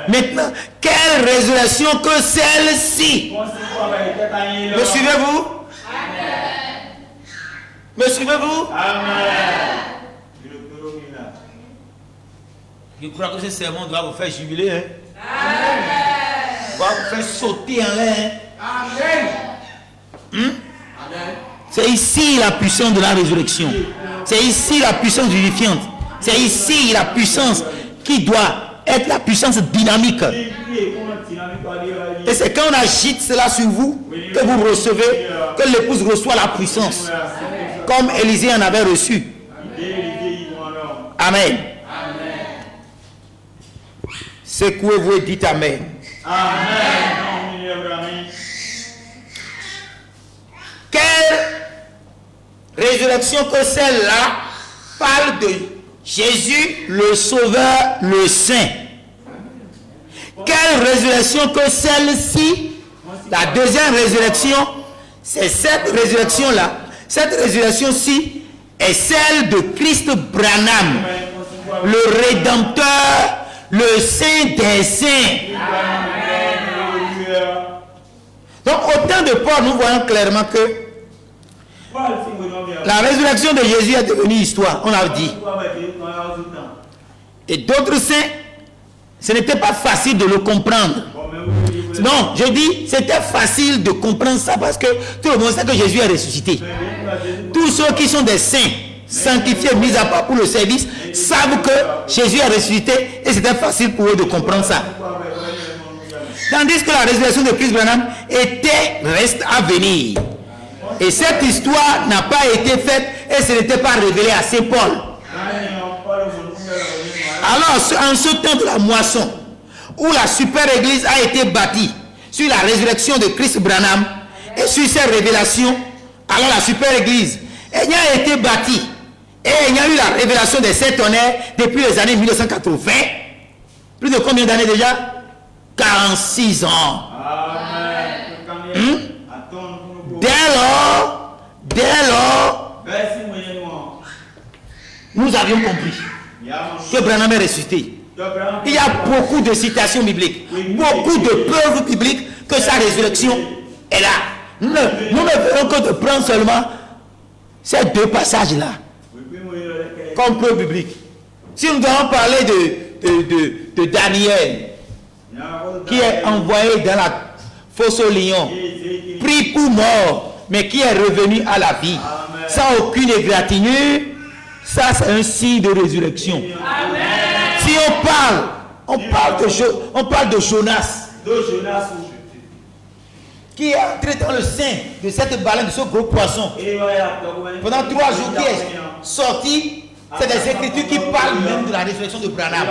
Maintenant, quelle résurrection que celle-ci? Me suivez-vous? Me suivez-vous? Je crois que ce sermon doit vous faire jubiler. Doit vous faire sauter en l'air. C'est ici la puissance de la résurrection. C'est ici la puissance vivifiante. C'est ici la puissance qui doit être la puissance dynamique. Et c'est quand on agite cela sur vous que vous recevez, que l'épouse reçoit la puissance. Comme Élisée en avait reçu. Amen. Secouez-vous et dites Amen. Amen. Quelle résurrection que celle-là parle de Jésus, le Sauveur, le Saint. Quelle résurrection que celle-ci, la deuxième résurrection, c'est cette résurrection-là. Cette résurrection-ci est celle de Christ Branham, le Rédempteur, le Saint des Saints. Donc, au temps de Paul, nous voyons clairement que la résurrection de Jésus est devenue histoire, on l'a dit. Et d'autres saints, ce n'était pas facile de le comprendre. Non, je dis, c'était facile de comprendre ça parce que tout le monde sait que Jésus est ressuscité. Tous ceux qui sont des saints, sanctifiés, mis à part pour le service, savent que Jésus est ressuscité et c'était facile pour eux de comprendre ça. Tandis que la résurrection de Christ Branham reste à venir. Et cette histoire n'a pas été faite et ce n'était pas révélé à Saint Paul. Alors, en ce temps de la moisson, où la super église a été bâtie sur la résurrection de Christ Branham et sur ces révélations, alors la super église ayant été bâtie et ayant eu la révélation des sept tonnerres depuis les années 1980, plus de combien d'années déjà? 46 ans. Dès lors, nous avions compris que Branham est ressuscité. Il y a beaucoup de citations bibliques, beaucoup de preuves bibliques que sa résurrection est là. Nous ne ferons que de prendre seulement ces deux passages-là comme preuve biblique. Si nous devons parler de Daniel, qui est envoyé dans la fosse au lion, pris pour mort, mais qui est revenu à la vie, sans aucune égratignure, ça c'est un signe de résurrection. Amen. Si on parle de Jonas, qui est entré dans le sein de cette baleine, de ce gros poisson, pendant 3 jours, qui est sorti, c'est des écritures qui parlent même de la résurrection de Branham.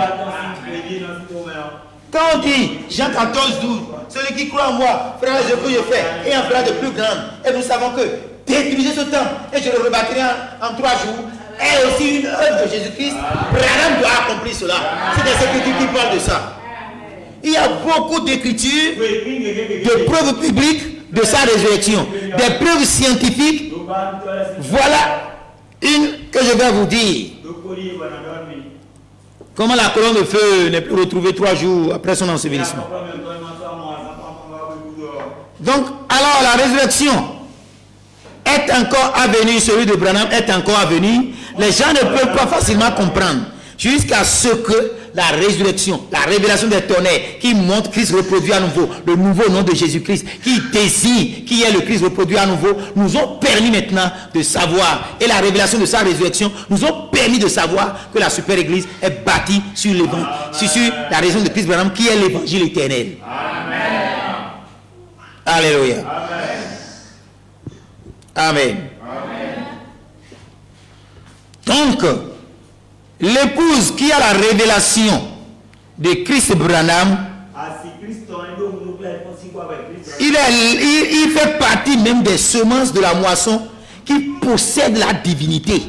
Quand on dit Jean 14, 12, celui qui croit en moi fera les œuvres que je fais et en fera de plus grandes. Et nous savons que détruisez ce temple et je le rebâtirai en 3 jours est aussi une œuvre de Jésus-Christ. Branham doit accomplir cela. C'est des écritures qui parlent de ça. Il y a beaucoup d'écritures, de preuves bibliques de sa résurrection, des preuves scientifiques. Voilà une que je vais vous dire. Comment la colonne de feu n'est plus retrouvée 3 jours après son ensevelissement. Donc, alors la résurrection est encore à venir, celui de Branham est encore à venir. Les gens ne peuvent pas facilement comprendre jusqu'à ce que la résurrection, la révélation des tonnerres qui montre Christ reproduit à nouveau, le nouveau nom de Jésus-Christ, qui désigne qui est le Christ reproduit à nouveau, nous ont permis maintenant de savoir, et la révélation de sa résurrection nous ont permis de savoir que la super église est bâtie sur la raison de Christ Branham qui est l'évangile éternel. Amen. Alléluia. Amen. Amen. Donc, l'épouse qui a la révélation de Christ Branham, il fait partie même des semences de la moisson qui possèdent la divinité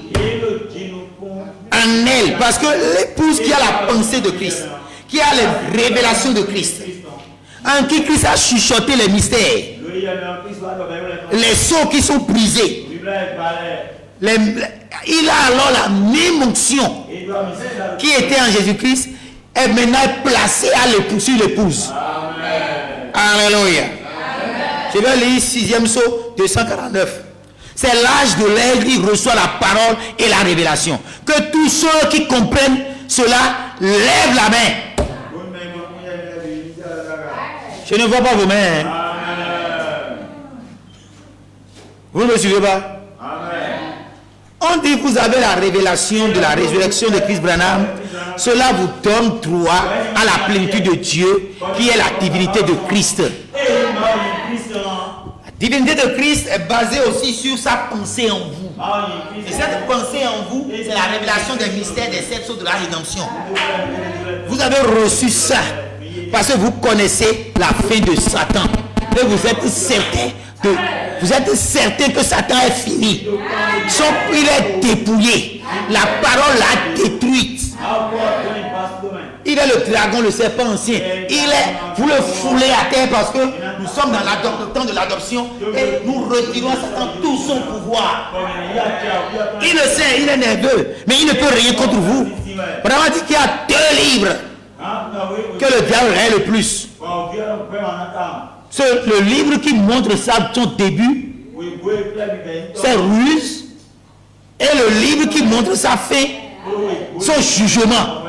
en elle. Parce que l'épouse qui a la pensée de Christ, qui a les révélations de Christ, en qui Christ a chuchoté les mystères, les sceaux qui sont brisés, il a alors la même onction qui était en Jésus-Christ est maintenant placée à l'épouse, sur l'épouse. Alléluia. Je vais lire 6e saut 249. C'est l'âge de l'aigle, il reçoit la parole et la révélation. Que tous ceux qui comprennent cela lèvent la main. Je ne vois pas vos mains. Hein. Vous ne me suivez pas? On dit que vous avez la révélation de la résurrection de Christ Branham. Cela vous donne droit à la plénitude de Dieu qui est la divinité de Christ. La divinité de Christ est basée aussi sur sa pensée en vous. Et cette pensée en vous, c'est la révélation des mystères des 7 sceaux de la rédemption. Vous avez reçu ça parce que vous connaissez la fin de Satan. Et vous êtes certain que Satan est fini. Il est dépouillé. La parole l'a détruite. Il est le dragon, le serpent ancien. Vous le foulez à terre parce que nous sommes dans le temps de l'adoption et nous retirons à Satan tout son pouvoir. Il le sait, il est nerveux, mais il ne peut rien contre vous. Vraiment dit qu'il y a 2 livres que le diable règne le plus. C'est le livre qui montre ça, son début, c'est ruse, et le livre qui montre sa fin, son jugement.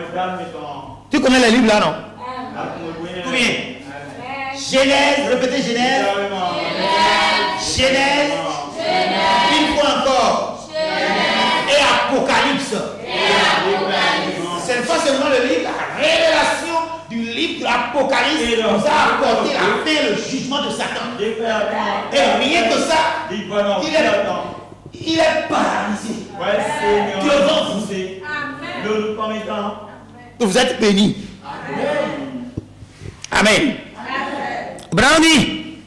Tu connais les livres là, non? Combien? Genèse, répétez Genèse. Genèse. Une fois encore. Et Apocalypse. C'est pas seulement le livre, la révélation du livre de l'Apocalypse nous a apporté la fin, le jugement de Satan. Et rien que ça, il est paralysé. Devant vous. Vous êtes bénis. Amen. Branham dit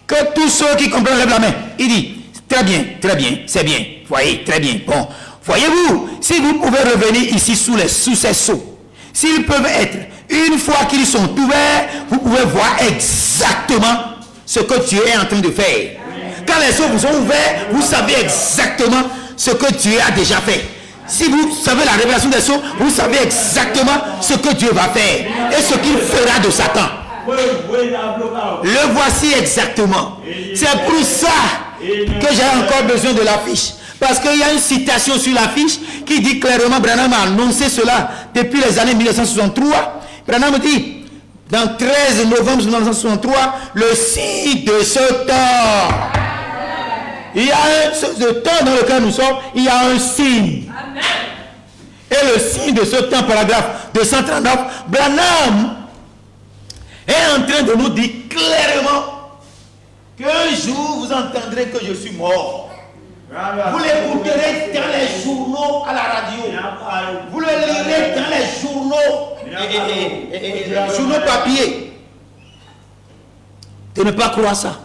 que tous ceux qui comprennent lèvent la main. Il dit très bien, c'est bien. Voyez, très bien. Bon, voyez-vous, si vous pouvez revenir ici sous ces sceaux, s'ils peuvent être, une fois qu'ils sont ouverts, vous pouvez voir exactement ce que Dieu est en train de faire. Quand les sceaux vous sont ouverts, vous savez exactement ce que Dieu a déjà fait. Si vous savez la révélation des sceaux, vous savez exactement ce que Dieu va faire et ce qu'il fera de Satan. Le voici exactement. C'est pour ça que j'ai encore besoin de l'affiche. Parce qu'il y a une citation sur l'affiche qui dit clairement, Branham a annoncé cela depuis les années 1963. Branham dit, dans 13 novembre 1963, le signe de ce temps. Il y a un temps dans lequel nous sommes, il y a un signe. Et le signe de ce temps, paragraphe 239, Branham est en train de nous dire clairement qu'un jour vous entendrez que je suis mort. Vous l'écouterez dans les journaux à la radio. Vous le lirez dans les journaux papier. De ne pas croire ça.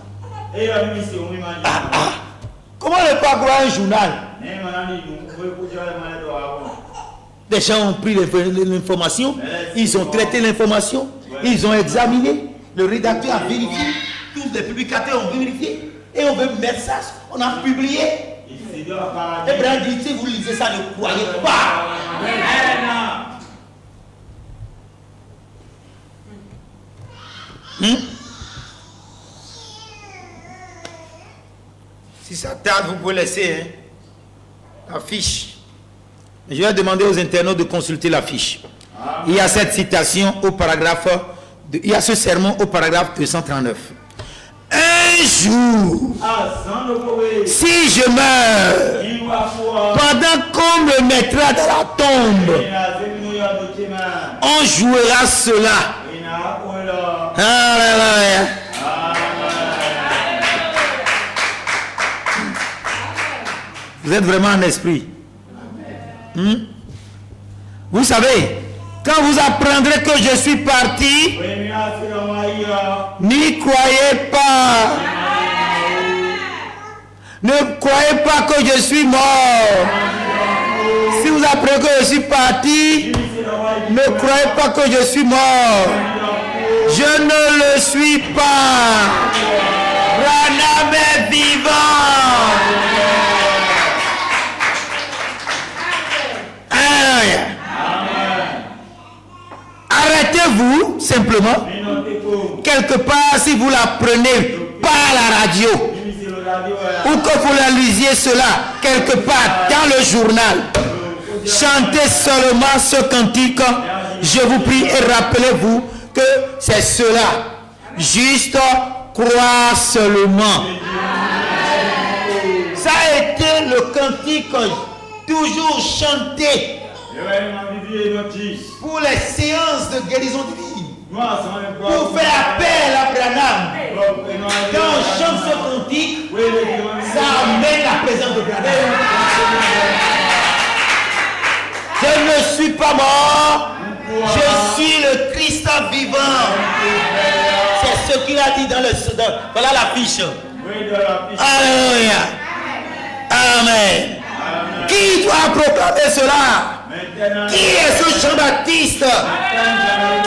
Comment ne pas croire un journal? Les gens ont pris l'information, ils ont traité l'information, ils ont examiné, le rédacteur a vérifié, tous les publicateurs ont vérifié, et on veut mettre ça, on a publié. Et Branham dit, si vous lisez ça, ne croyez pas. Si ça tarde, vous pouvez laisser la fiche. Je vais demander aux internautes de consulter la fiche. Il y a cette citation au paragraphe, il y a ce sermon au paragraphe 239. Un jour, si je meurs, pendant qu'on me mettra dans la tombe, on jouera cela. Alléluia. Vous êtes vraiment en esprit. Vous savez, quand vous apprendrez que je suis parti, n'y croyez pas. Ne croyez pas que je suis mort. Si vous apprenez que je suis parti, ne croyez pas que je suis mort. Je ne le suis pas. Branham est vivant. Arrêtez-vous simplement. Quelque part, si vous la prenez par la radio, ou que vous la lisiez cela quelque part dans le journal, chantez seulement ce cantique. Je vous prie et rappelez-vous que c'est cela. Juste croire seulement. Ça a été le cantique toujours chanté pour les séances de guérison divine, pour faire appel à Branham. Quand on chante ce cantique, ça amène la présence de Branham. Je ne suis pas mort, je suis le Christ vivant. C'est ce qu'il a dit dans le... Voilà l'affiche. Alléluia. Amen. Qui doit proclamer cela? Qui est ce Jean-Baptiste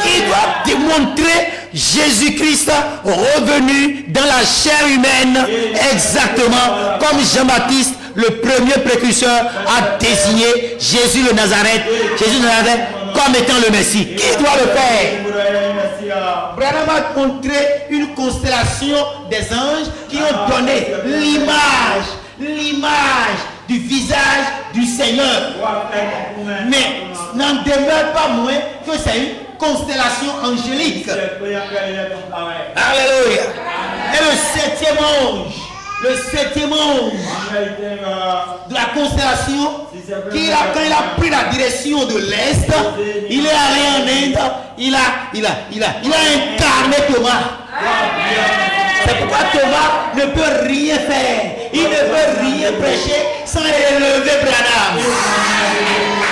qui doit démontrer Jésus-Christ revenu dans la chair humaine, exactement comme Jean-Baptiste, le premier précurseur, a désigné Jésus de Nazareth, comme étant le Messie? Qui doit le faire? Branham a montré une constellation des anges qui ont donné l'image du visage du Seigneur. Mais n'en demeure pas moins que c'est une constellation angélique. Alléluia. Et le septième ange de la constellation, quand il a pris la direction de l'Est, il est allé en Inde, il a incarné Thomas. C'est pourquoi Thomas ne peut rien faire. Il ne peut rien prêcher sans élever Branham.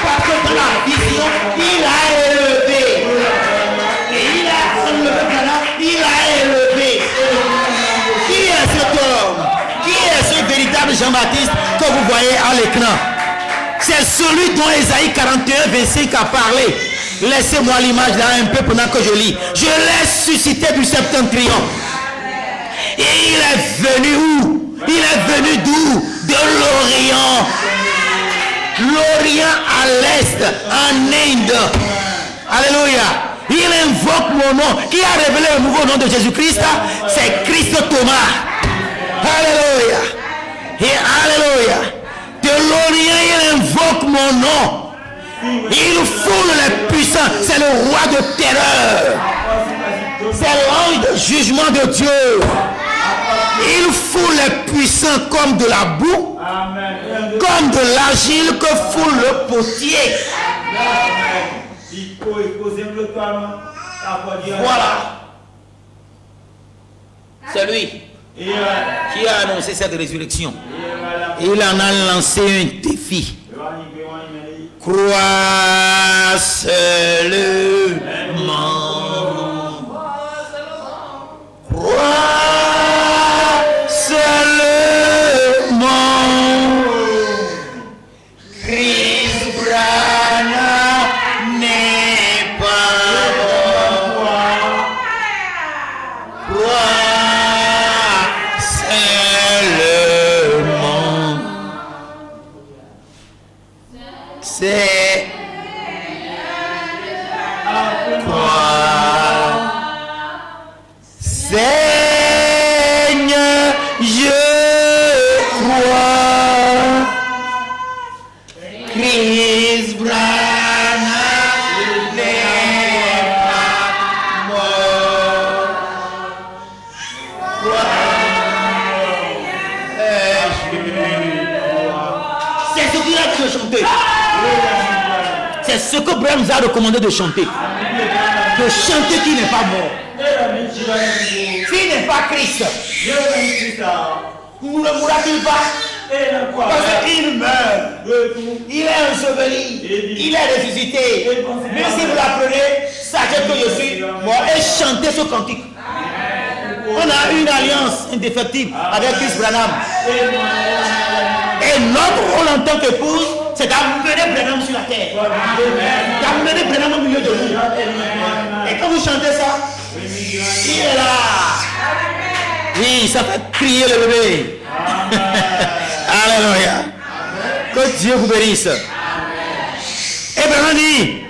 Parce que dans la vision, il a élevé. Et il a enlevé Branham, il a élevé. Qui est cet homme? Qui est ce véritable Jean-Baptiste que vous voyez à l'écran? C'est celui dont Ésaïe 41, 25 a parlé. Laissez-moi l'image là un peu pendant que je lis. Je l'ai suscité du septentrion. Et il est venu où? Il est venu d'où? De l'Orient. L'Orient à l'Est, en Inde. Alléluia. Il invoque mon nom. Qui a révélé le nouveau nom de Jésus-Christ? C'est Christ Thomas. Alléluia. Et alléluia. De l'Orient, il invoque mon nom. Il foule les puissants. C'est le roi de terreur. C'est l'ange de jugement de Dieu. Il foule les puissants comme de la boue, comme de l'argile que foule le potier. Voilà. C'est lui qui a annoncé cette résurrection. Il en a lancé un défi. Crois seulement. Crois seulement. Chris Branham n'est pas mort. Crois seulement. C'est croire. C'est ce qu'il a dit de chanter. C'est ce que Branham nous a recommandé de chanter. De chanter qui n'est pas mort. S'il n'est pas Christ, ne mourra-t-il pas? Parce qu'il meurt. Il est enseveli. Il est ressuscité. Même si vous l'apprenez, sachez que je suis mort. Et chantez ce cantique. On a une alliance indéfectible avec Chris Branham. Et notre rôle en tant qu'épouse, c'est d'amener Branham sur la terre. D'amener Branham au milieu de vous. Et quand vous chantez ça, il est là. Oui, ça fait crier le bébé. Alléluia. Que Dieu vous bénisse. Et Branham dit,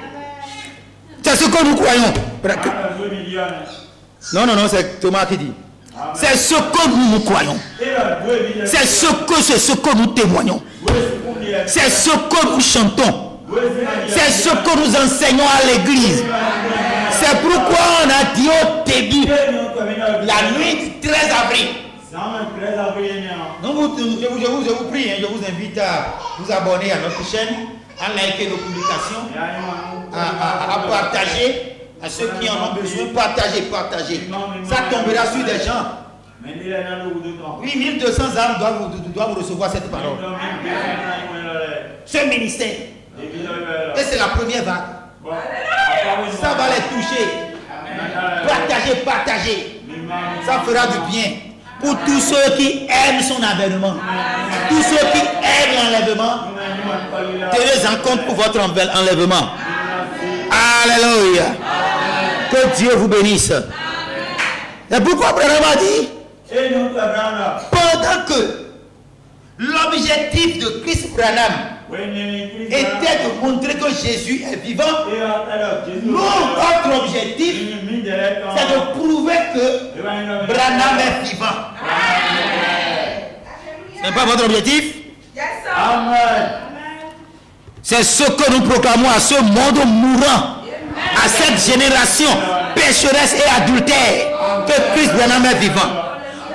c'est ce que nous croyons. Non, c'est Thomas qui dit. C'est ce que nous croyons. C'est ce que nous témoignons. C'est ce que nous chantons. C'est ce que nous enseignons à l'église. C'est pourquoi on a dit au début, la nuit du 13 avril. Donc je vous prie, je vous invite à vous abonner à notre chaîne, à liker nos publications, à partager. À ceux qui en ont besoin, partagez. Ça tombera sur des gens. Oui, 1200 âmes doivent recevoir cette parole. Ce ministère. Et c'est la première vague. Ça va les toucher. Partagez. Ça fera du bien. Pour tous ceux qui aiment son avènement. Tous ceux qui aiment l'enlèvement. Tenez en compte pour votre enlèvement. Alléluia. Que Dieu vous bénisse. Et pourquoi Branham a dit? Pendant que l'objectif de Chris Branham était de montrer que Jésus est vivant, notre objectif, c'est de prouver que Branham est vivant. Ce n'est pas votre objectif? Amen. C'est ce que nous proclamons à ce monde mourant, à cette génération pécheresse et adultère, que Christ Branham est vivant.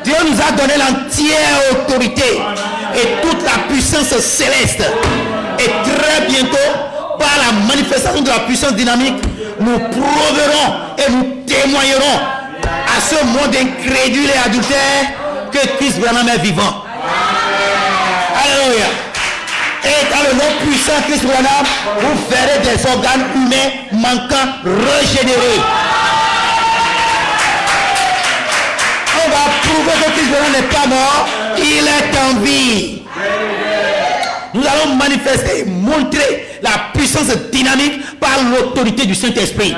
Dieu nous a donné l'entière autorité et toute la puissance céleste. Et très bientôt, par la manifestation de la puissance dynamique, nous prouverons et nous témoignerons à ce monde incrédule et adultère que Christ Branham est vivant. Alléluia. Et dans le nom puissant de Christ Branham, vous verrez des organes humains manquants régénérés. On va prouver que Christ Branham n'est pas mort, il est en vie. Nous allons manifester et montrer la puissance dynamique par l'autorité du Saint-Esprit.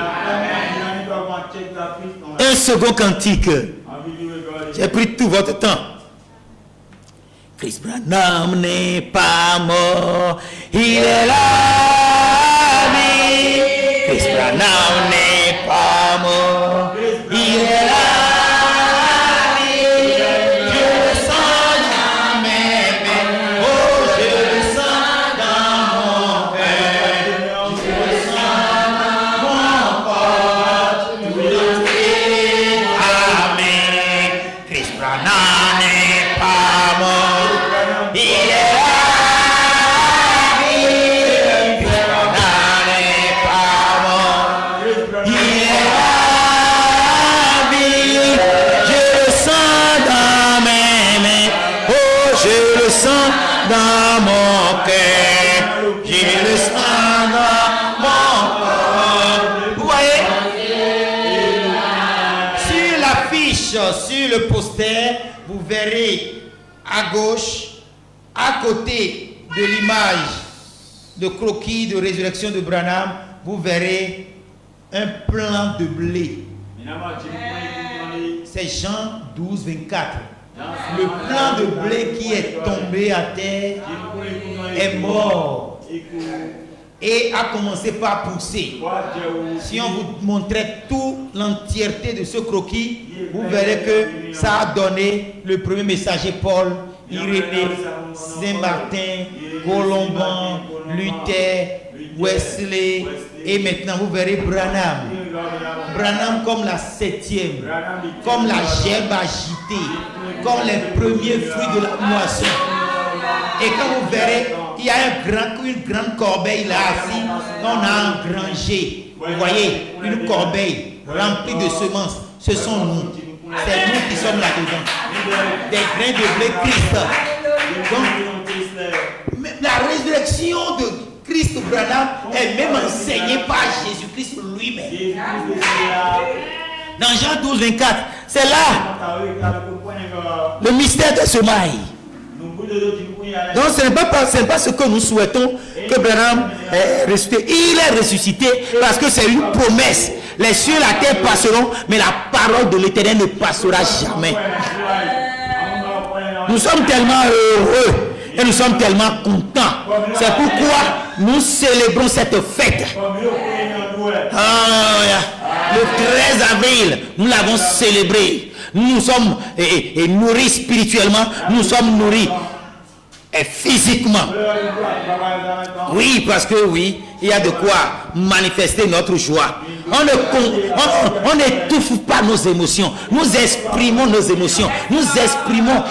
Un second cantique. J'ai pris tout votre temps. Chris Branham n'est pas mort, il est là. Chris Branham n'est pas mort, il est là. Je le sens dans mes mains, oh je le sens dans mon cœur, je le sens dans mon corps, tout entier. Amen. Chris Branham n'est pas mort. Il est là, n'est pas mort. Il est là, je le sens dans mes mains. Oh, je le sens dans mon cœur. Je le sens dans mon corps. Vous voyez? Sur l'affiche, sur le poster, vous verrez à gauche, à côté de l'image de croquis de résurrection de Branham, vous verrez un plan de blé. C'est Jean 12, 24. Le plan de blé qui est tombé à terre est mort et a commencé par pousser. Si on vous montrait toute l'entièreté de ce croquis, vous verrez que ça a donné le premier messager Paul, Irénée, Saint-Martin, Colomban, Luther, Wesley, et maintenant vous verrez Branham. Branham comme la septième, comme la gerbe agitée, comme les premiers fruits de la moisson. Et quand vous verrez, il y a une grande corbeille là assis. On a engrangé. Vous voyez, une corbeille remplie de semences. Ce sont nous. C'est nous qui sommes là-dedans. Des grains de blé Christ. Donc, la résurrection de Christ Branham est même enseignée par Jésus-Christ lui-même. Dans Jean 12, 24, c'est là le mystère de semaille. Donc ce n'est pas ce que nous souhaitons que Branham est ressuscité. Il est ressuscité parce que c'est une promesse. Les cieux et la terre passeront, mais la parole de l'Éternel ne passera jamais. Nous sommes tellement heureux et nous sommes tellement contents. C'est pourquoi nous célébrons cette fête. Le 13 avril, nous l'avons célébré. Nous sommes nourris spirituellement, nous sommes nourris physiquement. Oui, parce que oui, il y a de quoi manifester notre joie. On n'étouffe pas nos émotions. Nous exprimons nos émotions. Nous exprimons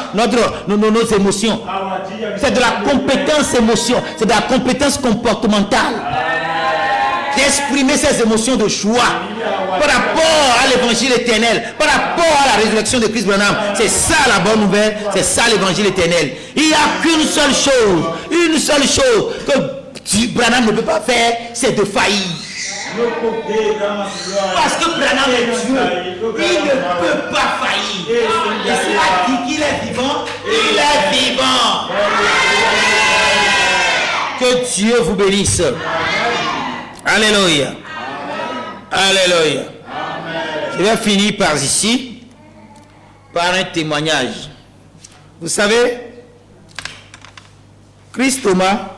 nos émotions. C'est de la compétence émotion. C'est de la compétence comportementale. D'exprimer ces émotions de joie par rapport à l'évangile éternel, par rapport à la résurrection de Christ Branham. C'est ça la bonne nouvelle, c'est ça l'évangile éternel. Il n'y a qu'une seule chose que Branham ne peut pas faire, c'est de faillir. Parce que Branham est Dieu, il ne peut pas faillir. Et s'il a dit qu'il est vivant, il est vivant. Que Dieu vous bénisse. Alléluia. Alléluia. Je vais finir par ici, par un témoignage. Vous savez, Christ Thomas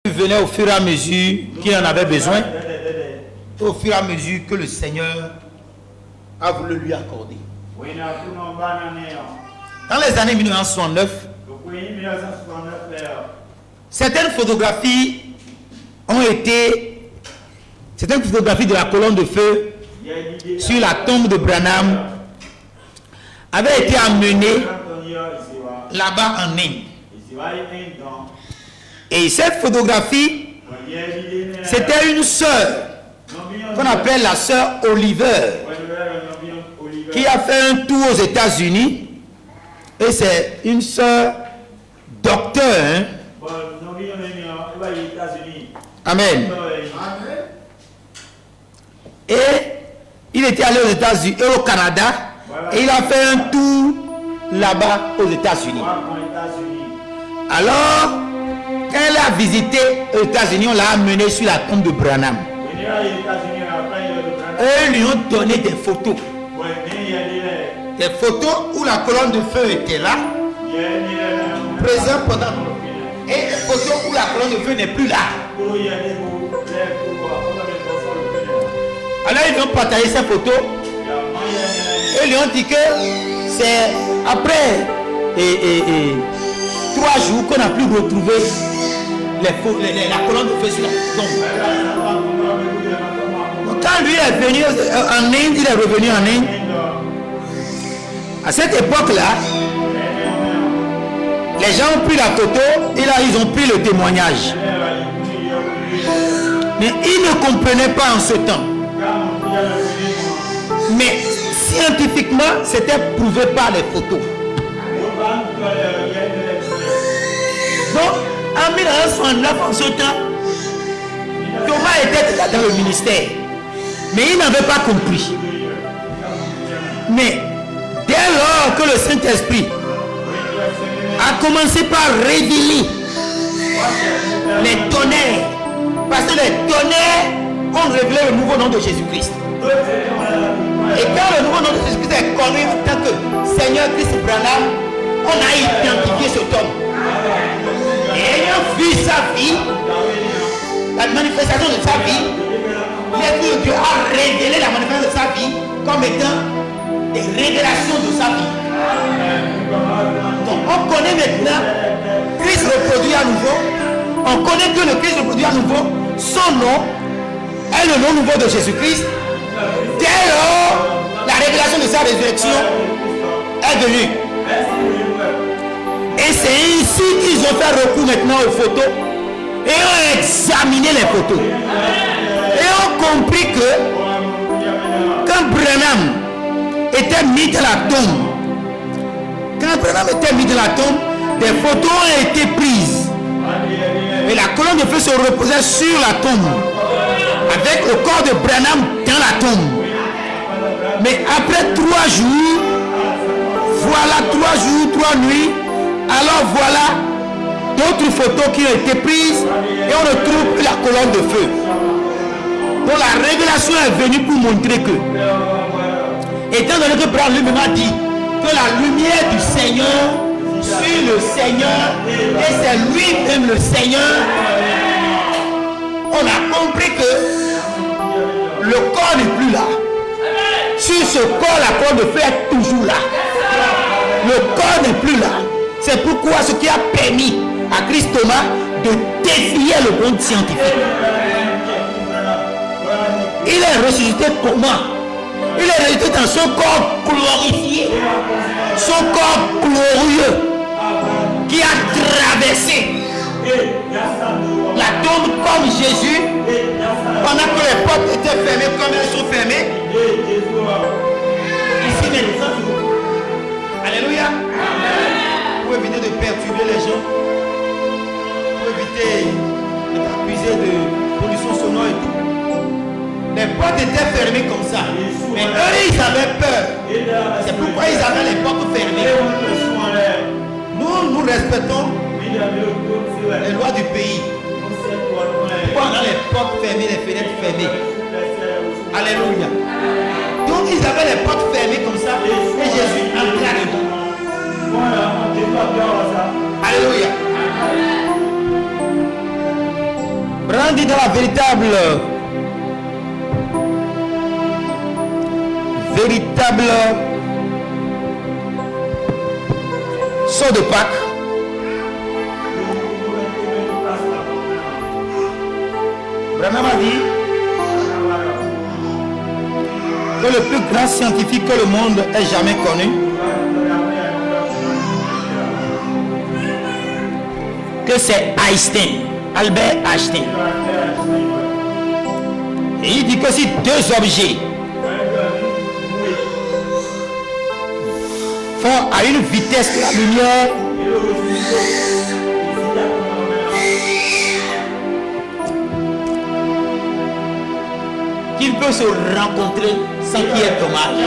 venait au fur et à mesure qu'il en avait besoin, au fur et à mesure que le Seigneur a voulu lui accorder. Dans les années 1969, certaines photographies de la colonne de feu sur la tombe de Branham avaient été amenées là-bas en Inde. Et cette photographie, c'était une sœur qu'on appelle la sœur Oliver, qui a fait un tour aux États-Unis. Et c'est une sœur docteur. Hein? Amen. Et il était allé aux États-Unis et au Canada. Et il a fait un tour là-bas aux États-Unis. Alors, quand elle a visité aux États-Unis, on l'a amené sur la tombe de Branham. Et ils lui ont donné des photos. Des photos où la colonne de feu était là, présent pendant. Et des photos où la colonne de feu n'est plus là. Alors ils lui ont partagé ces photos. Et ils lui ont dit que c'est après 3 jours qu'on a pu retrouver la colonne de feu sur la tombe. Donc, quand lui est venu en Inde, il est revenu en Inde. À cette époque-là, les gens ont pris la photo et là ils ont pris le témoignage. Mais ils ne comprenaient pas en ce temps. Mais scientifiquement, c'était prouvé par les photos. Donc, en 1969, en ce temps, Thomas était déjà dans le ministère. Mais il n'avait pas compris. Mais dès lors que le Saint-Esprit a commencé par révéler les tonnerres, parce que les tonnerres ont révélé le nouveau nom de Jésus-Christ. Et quand le nouveau nom de Jésus-Christ est connu en tant que Seigneur Christ Branham, on a identifié cet homme. Et ayant vu sa vie, la manifestation de sa vie, l'Esprit de Dieu a révélé la manifestation de sa vie comme étant des révélations de sa vie. Donc on connaît maintenant Christ reproduit à nouveau. On connaît que le Christ reproduit à nouveau. Son nom est le nom nouveau de Jésus-Christ. dès lors, la révélation de sa résurrection est venue. Et c'est ainsi qu'ils ont fait recours maintenant aux photos et ont examiné les photos. Et ont compris que quand Branham était mis dans la tombe, des photos ont été prises. Et la colonne de feu se reposait sur la tombe, avec le corps de Branham dans la tombe. Mais après 3 jours, voilà 3 jours, 3 nuits, alors voilà d'autres photos qui ont été prises et on ne trouve plus la colonne de feu. Donc la révélation est venue pour montrer que, étant donné que Branham lui-même a dit que la lumière du Seigneur suit le Seigneur et c'est lui-même le Seigneur, on a compris que le corps n'est plus là. Sur ce corps, la colonne de feu est toujours là. Le corps n'est plus là. C'est pourquoi ce qui a permis à Christ Thomas de défier le monde scientifique. Il est ressuscité comment? Il est ressuscité dans son corps glorifié, son corps glorieux qui a traversé la tombe comme Jésus pendant que les portes étaient fermées comme elles sont fermées. Ici maintenant. Alléluia. Pour éviter de perturber les gens, pour éviter d'être accusé de pollution sonore et tout. Les portes étaient fermées comme ça. Mais eux, ils avaient peur. C'est pourquoi ils avaient les portes fermées. Nous respectons les lois du pays. Pourquoi on a les portes fermées, les fenêtres fermées? Alléluia. Donc ils avaient les portes fermées comme ça. Et Jésus entrait dedans. Alléluia. Brandis dans la véritable saut de Pâques. Branham a dit que le plus grand scientifique que le monde ait jamais connu, que c'est Einstein, Albert Einstein. Et il dit que si 2 objets font à une vitesse de la lumière, qu'il peut se rencontrer sans qu'il y ait dommage.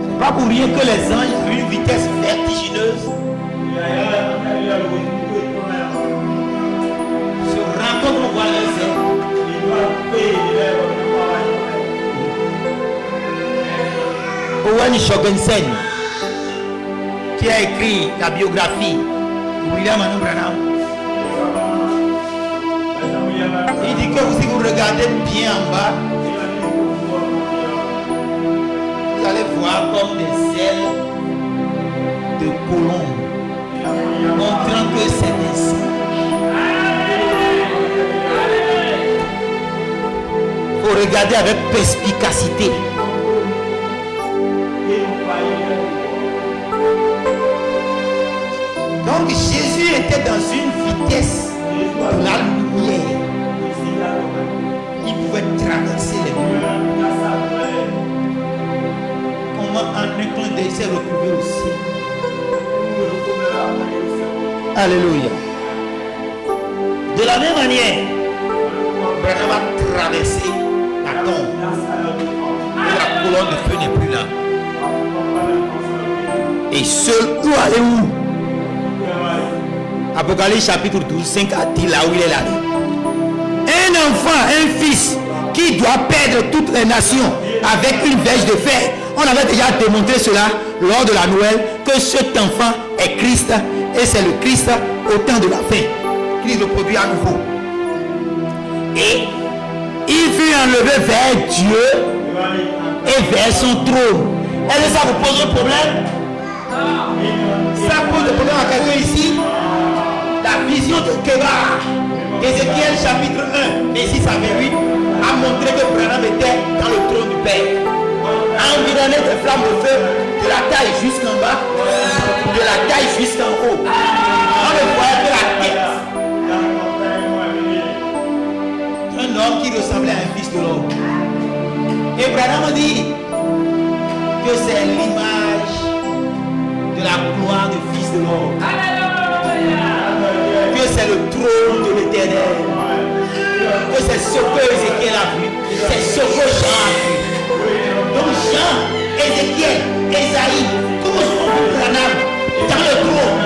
C'est pas pour rien que les anges à une vitesse vertigineuse se rencontrent, voilà les ailes. Owen Jorgensen, qui a écrit la biographie de William Branham, il dit que si vous regardez bien en bas, vous allez voir comme des ailes de colombe, montrant que c'est des anges. Il faut regarder avec perspicacité. Donc Jésus était dans une vitesse de la lumière. Il pouvait traverser les murs. Comment en un clin d'œil s'est retrouvé au ciel. Alléluia. De la même manière, Branham a traversé la tombe. La colonne de feu n'est plus là. Et seul où aller où? Apocalypse chapitre 12, 5 a dit là où il est là. Un enfant, un fils qui doit perdre toutes les nations avec une verge de fer. On avait déjà démontré cela lors de la Noël, que cet enfant est Christ et c'est le Christ au temps de la fin. Christ le produit à nouveau. Et il fut enlevé vers Dieu et vers son trône. Est-ce que ça vous pose un problème? Ça pose un problème à quelqu'un ici? La vision de Kébar. Ézéchiel chapitre 1, verset 6 à 28, a montré que Branham était dans le trône du Père. Environné de flammes de feu, de la taille jusqu'en bas, de la taille jusqu'en haut. On ne voyait que la tête. Un homme qui ressemblait à un fils de l'homme. Et Branham dit que c'est l'image de la gloire du fils de l'homme. Que c'est le trône de l'Éternel. Que c'est ce que Ézéchiel a vu. C'est ce que Jean a vu. Donc Jean, Ézéchiel, Ésaïe, tous sont Branham dans le trône.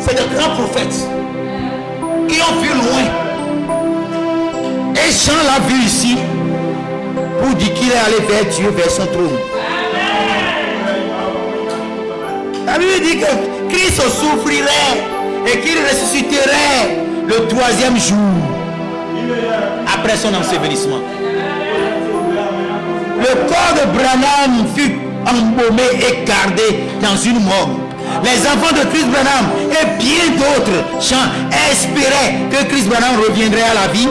C'est de grands prophètes qui ont vu loin. Et Jean l'a vu ici pour dire qu'il est allé vers Dieu, vers son trône. La Bible dit que Christ souffrirait et qu'il ressusciterait le 3e jour après son ensevelissement. Le corps de Branham fut embaumé et gardé dans une morgue. Les enfants de Chris Branham et bien d'autres gens espéraient que Chris Branham reviendrait à la vie.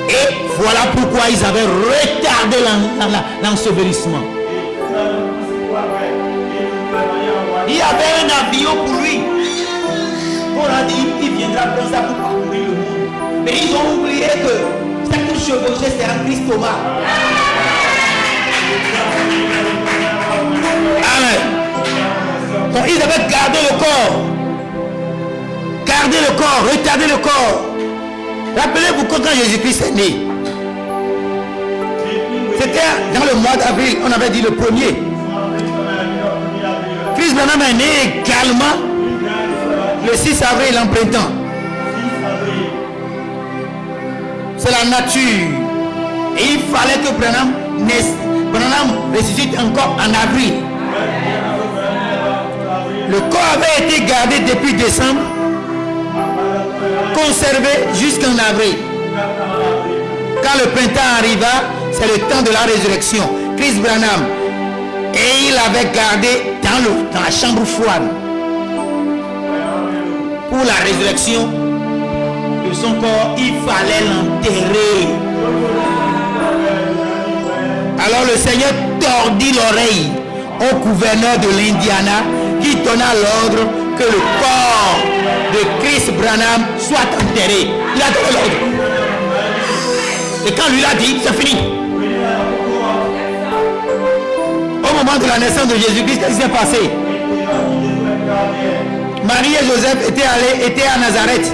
Et voilà pourquoi ils avaient retardé l'ensevelissement. Il y avait un avion pour lui. On a dit qu'il viendra comme ça pour parcourir le monde. Mais ils ont oublié que cette chevauchée c'est un Christ Thomas. Amen. Donc ils avaient gardé le corps. Gardé le corps, retardé le corps. Rappelez-vous quand Jésus-Christ est né. C'était dans le mois d'avril, on avait dit le 1er. Chris Branham est né également le 6 avril en printemps. C'est la nature. Et il fallait que Branham ressuscite encore en avril. Le corps avait été gardé depuis décembre, conservé jusqu'en avril. Quand le printemps arriva, c'est le temps de la résurrection. Chris Branham, et il avait gardé dans la chambre froide pour la résurrection de son corps. Il fallait l'enterrer. Alors le Seigneur tordit l'oreille au gouverneur de l'Indiana qui donna l'ordre que le corps de Chris Branham soit enterré. Il a donné l'ordre. Et quand lui l'a dit, c'est fini. Au moment de la naissance de Jésus-Christ, qu'est-ce qui s'est passé? Marie et Joseph étaient à Nazareth.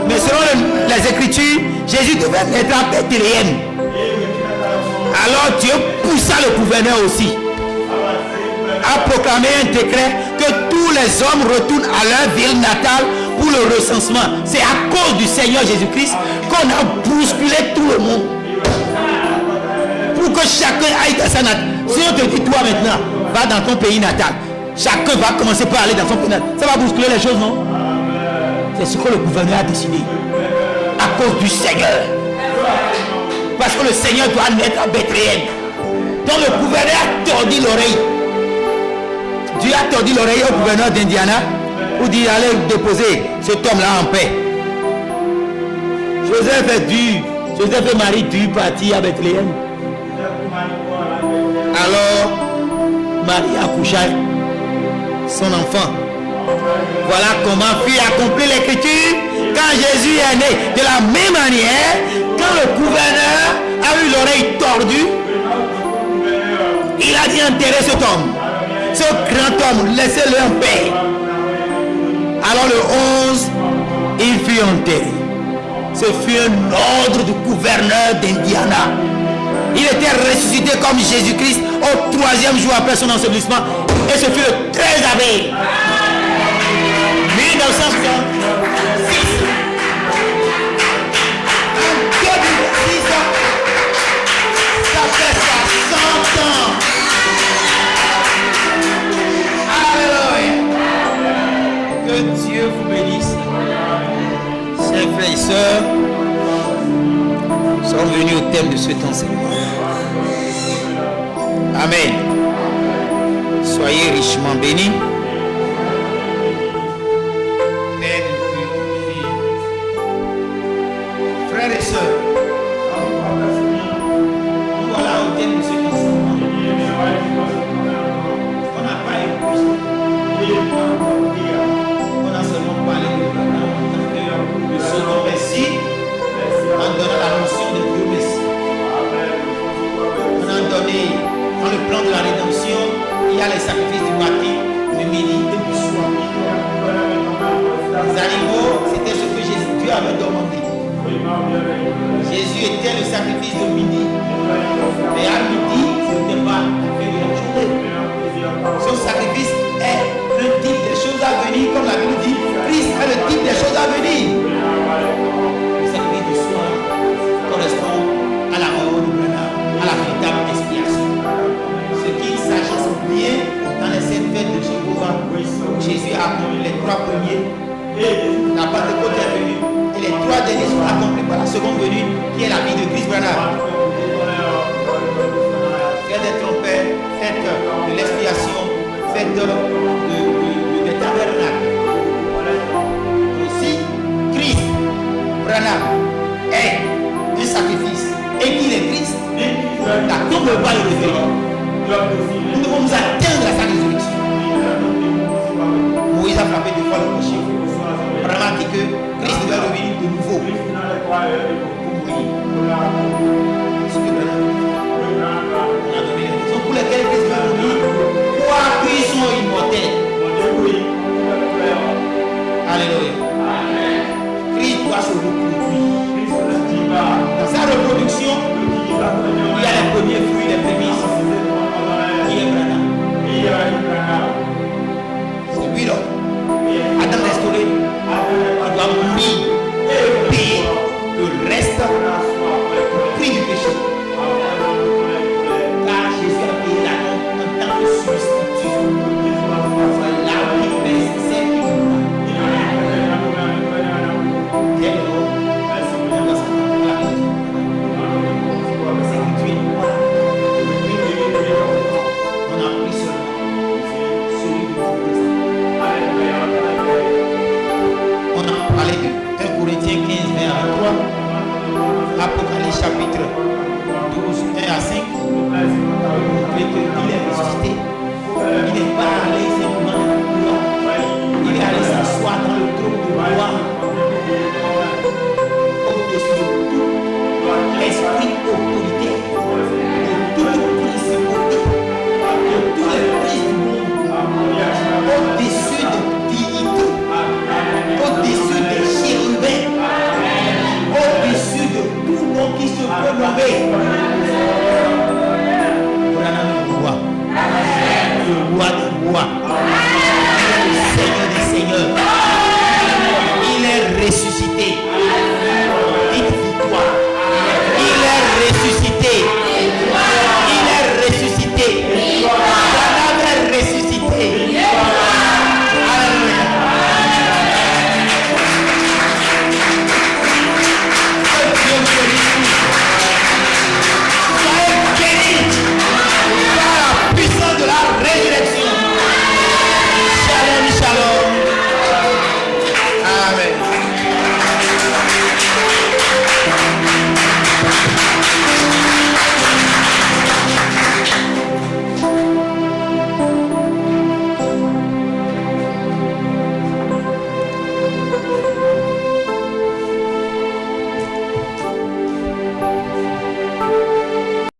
Mais selon les Écritures, Jésus devait naître à Bethléem. Alors Dieu poussa le gouverneur aussi à proclamer un décret que tous les hommes retournent à leur ville natale pour le recensement. C'est à cause du Seigneur Jésus-Christ qu'on a bousculé tout le monde. Pour que chacun aille dans sa natal. Si on te dit, toi maintenant, va dans ton pays natal. Chacun va commencer par aller dans son pays natal. Ça va bousculer les choses, non? C'est ce que le gouverneur a décidé. À cause du Seigneur. Parce que le Seigneur doit naître à Bethléem. Donc le gouverneur a tordu l'oreille. Dieu a tordu l'oreille au gouverneur d'Indiana pour dire allez déposer cet homme-là en paix. Joseph et Marie dû partir à Bethléem. Alors Marie accoucha son enfant. Voilà comment fut accomplie l'écriture quand Jésus est né. De la même manière, quand le gouverneur a eu l'oreille tordue, il a dit enterrer cet homme. Ce grand homme, laissez-le en paix. Alors le 11, il fut enterré. Ce fut un ordre du gouverneur d'Indiana. Il était ressuscité comme Jésus-Christ au 3e jour après son ensevelissement. Et ce fut le 13 avril 1966. Ça fait 100 ans. Alléluia. Que Dieu vous bénisse. Chers frères et sœurs, nous sommes venus au thème de cet enseignement. Amen. Soyez richement bénis. Père choses à venir, comme la Bible dit, Christ est le type des choses à venir. Le sacrifice du soir correspond à la mort de Branham, à la véritable expiation. Ce qu'il s'agisse bien dans les 7 fêtes de Jéhovah, Jésus a accompli les 3 premiers, la Pentecôte est venue, et les 3 derniers sont accomplis par la seconde venue, qui est la vie de Christ Branham. Fête des trompettes, fête de l'expiation, fête des tabernacles. Si Christ Branham est un sacrifice et qu'il est Christ, la tombe ne peut pas le revenir. Nous devons nous atteindre à sa résurrection. Moïse a frappé 2 fois le péché. Branham dit que Christ devait revenir de nouveau pour mourir. Ce que Branham on a donné les raisons pour lesquelles Christ va mourir, quoiqu'ils sont immortels. Alléluia. Christ doit se reproduire. Dans sa reproduction, il y a les premiers fruits, les prémices. Qui est Branham. C'est lui là. Adam restauré. Il doit mourir et payer le reste du prix du péché. Car Jésus a payé la honte en tant que substitut. La vie, c'est celle qui nous Apocalypse chapitre 12, 1 à 5, pour montrer qu'il est ressuscité. Il n'est pas allé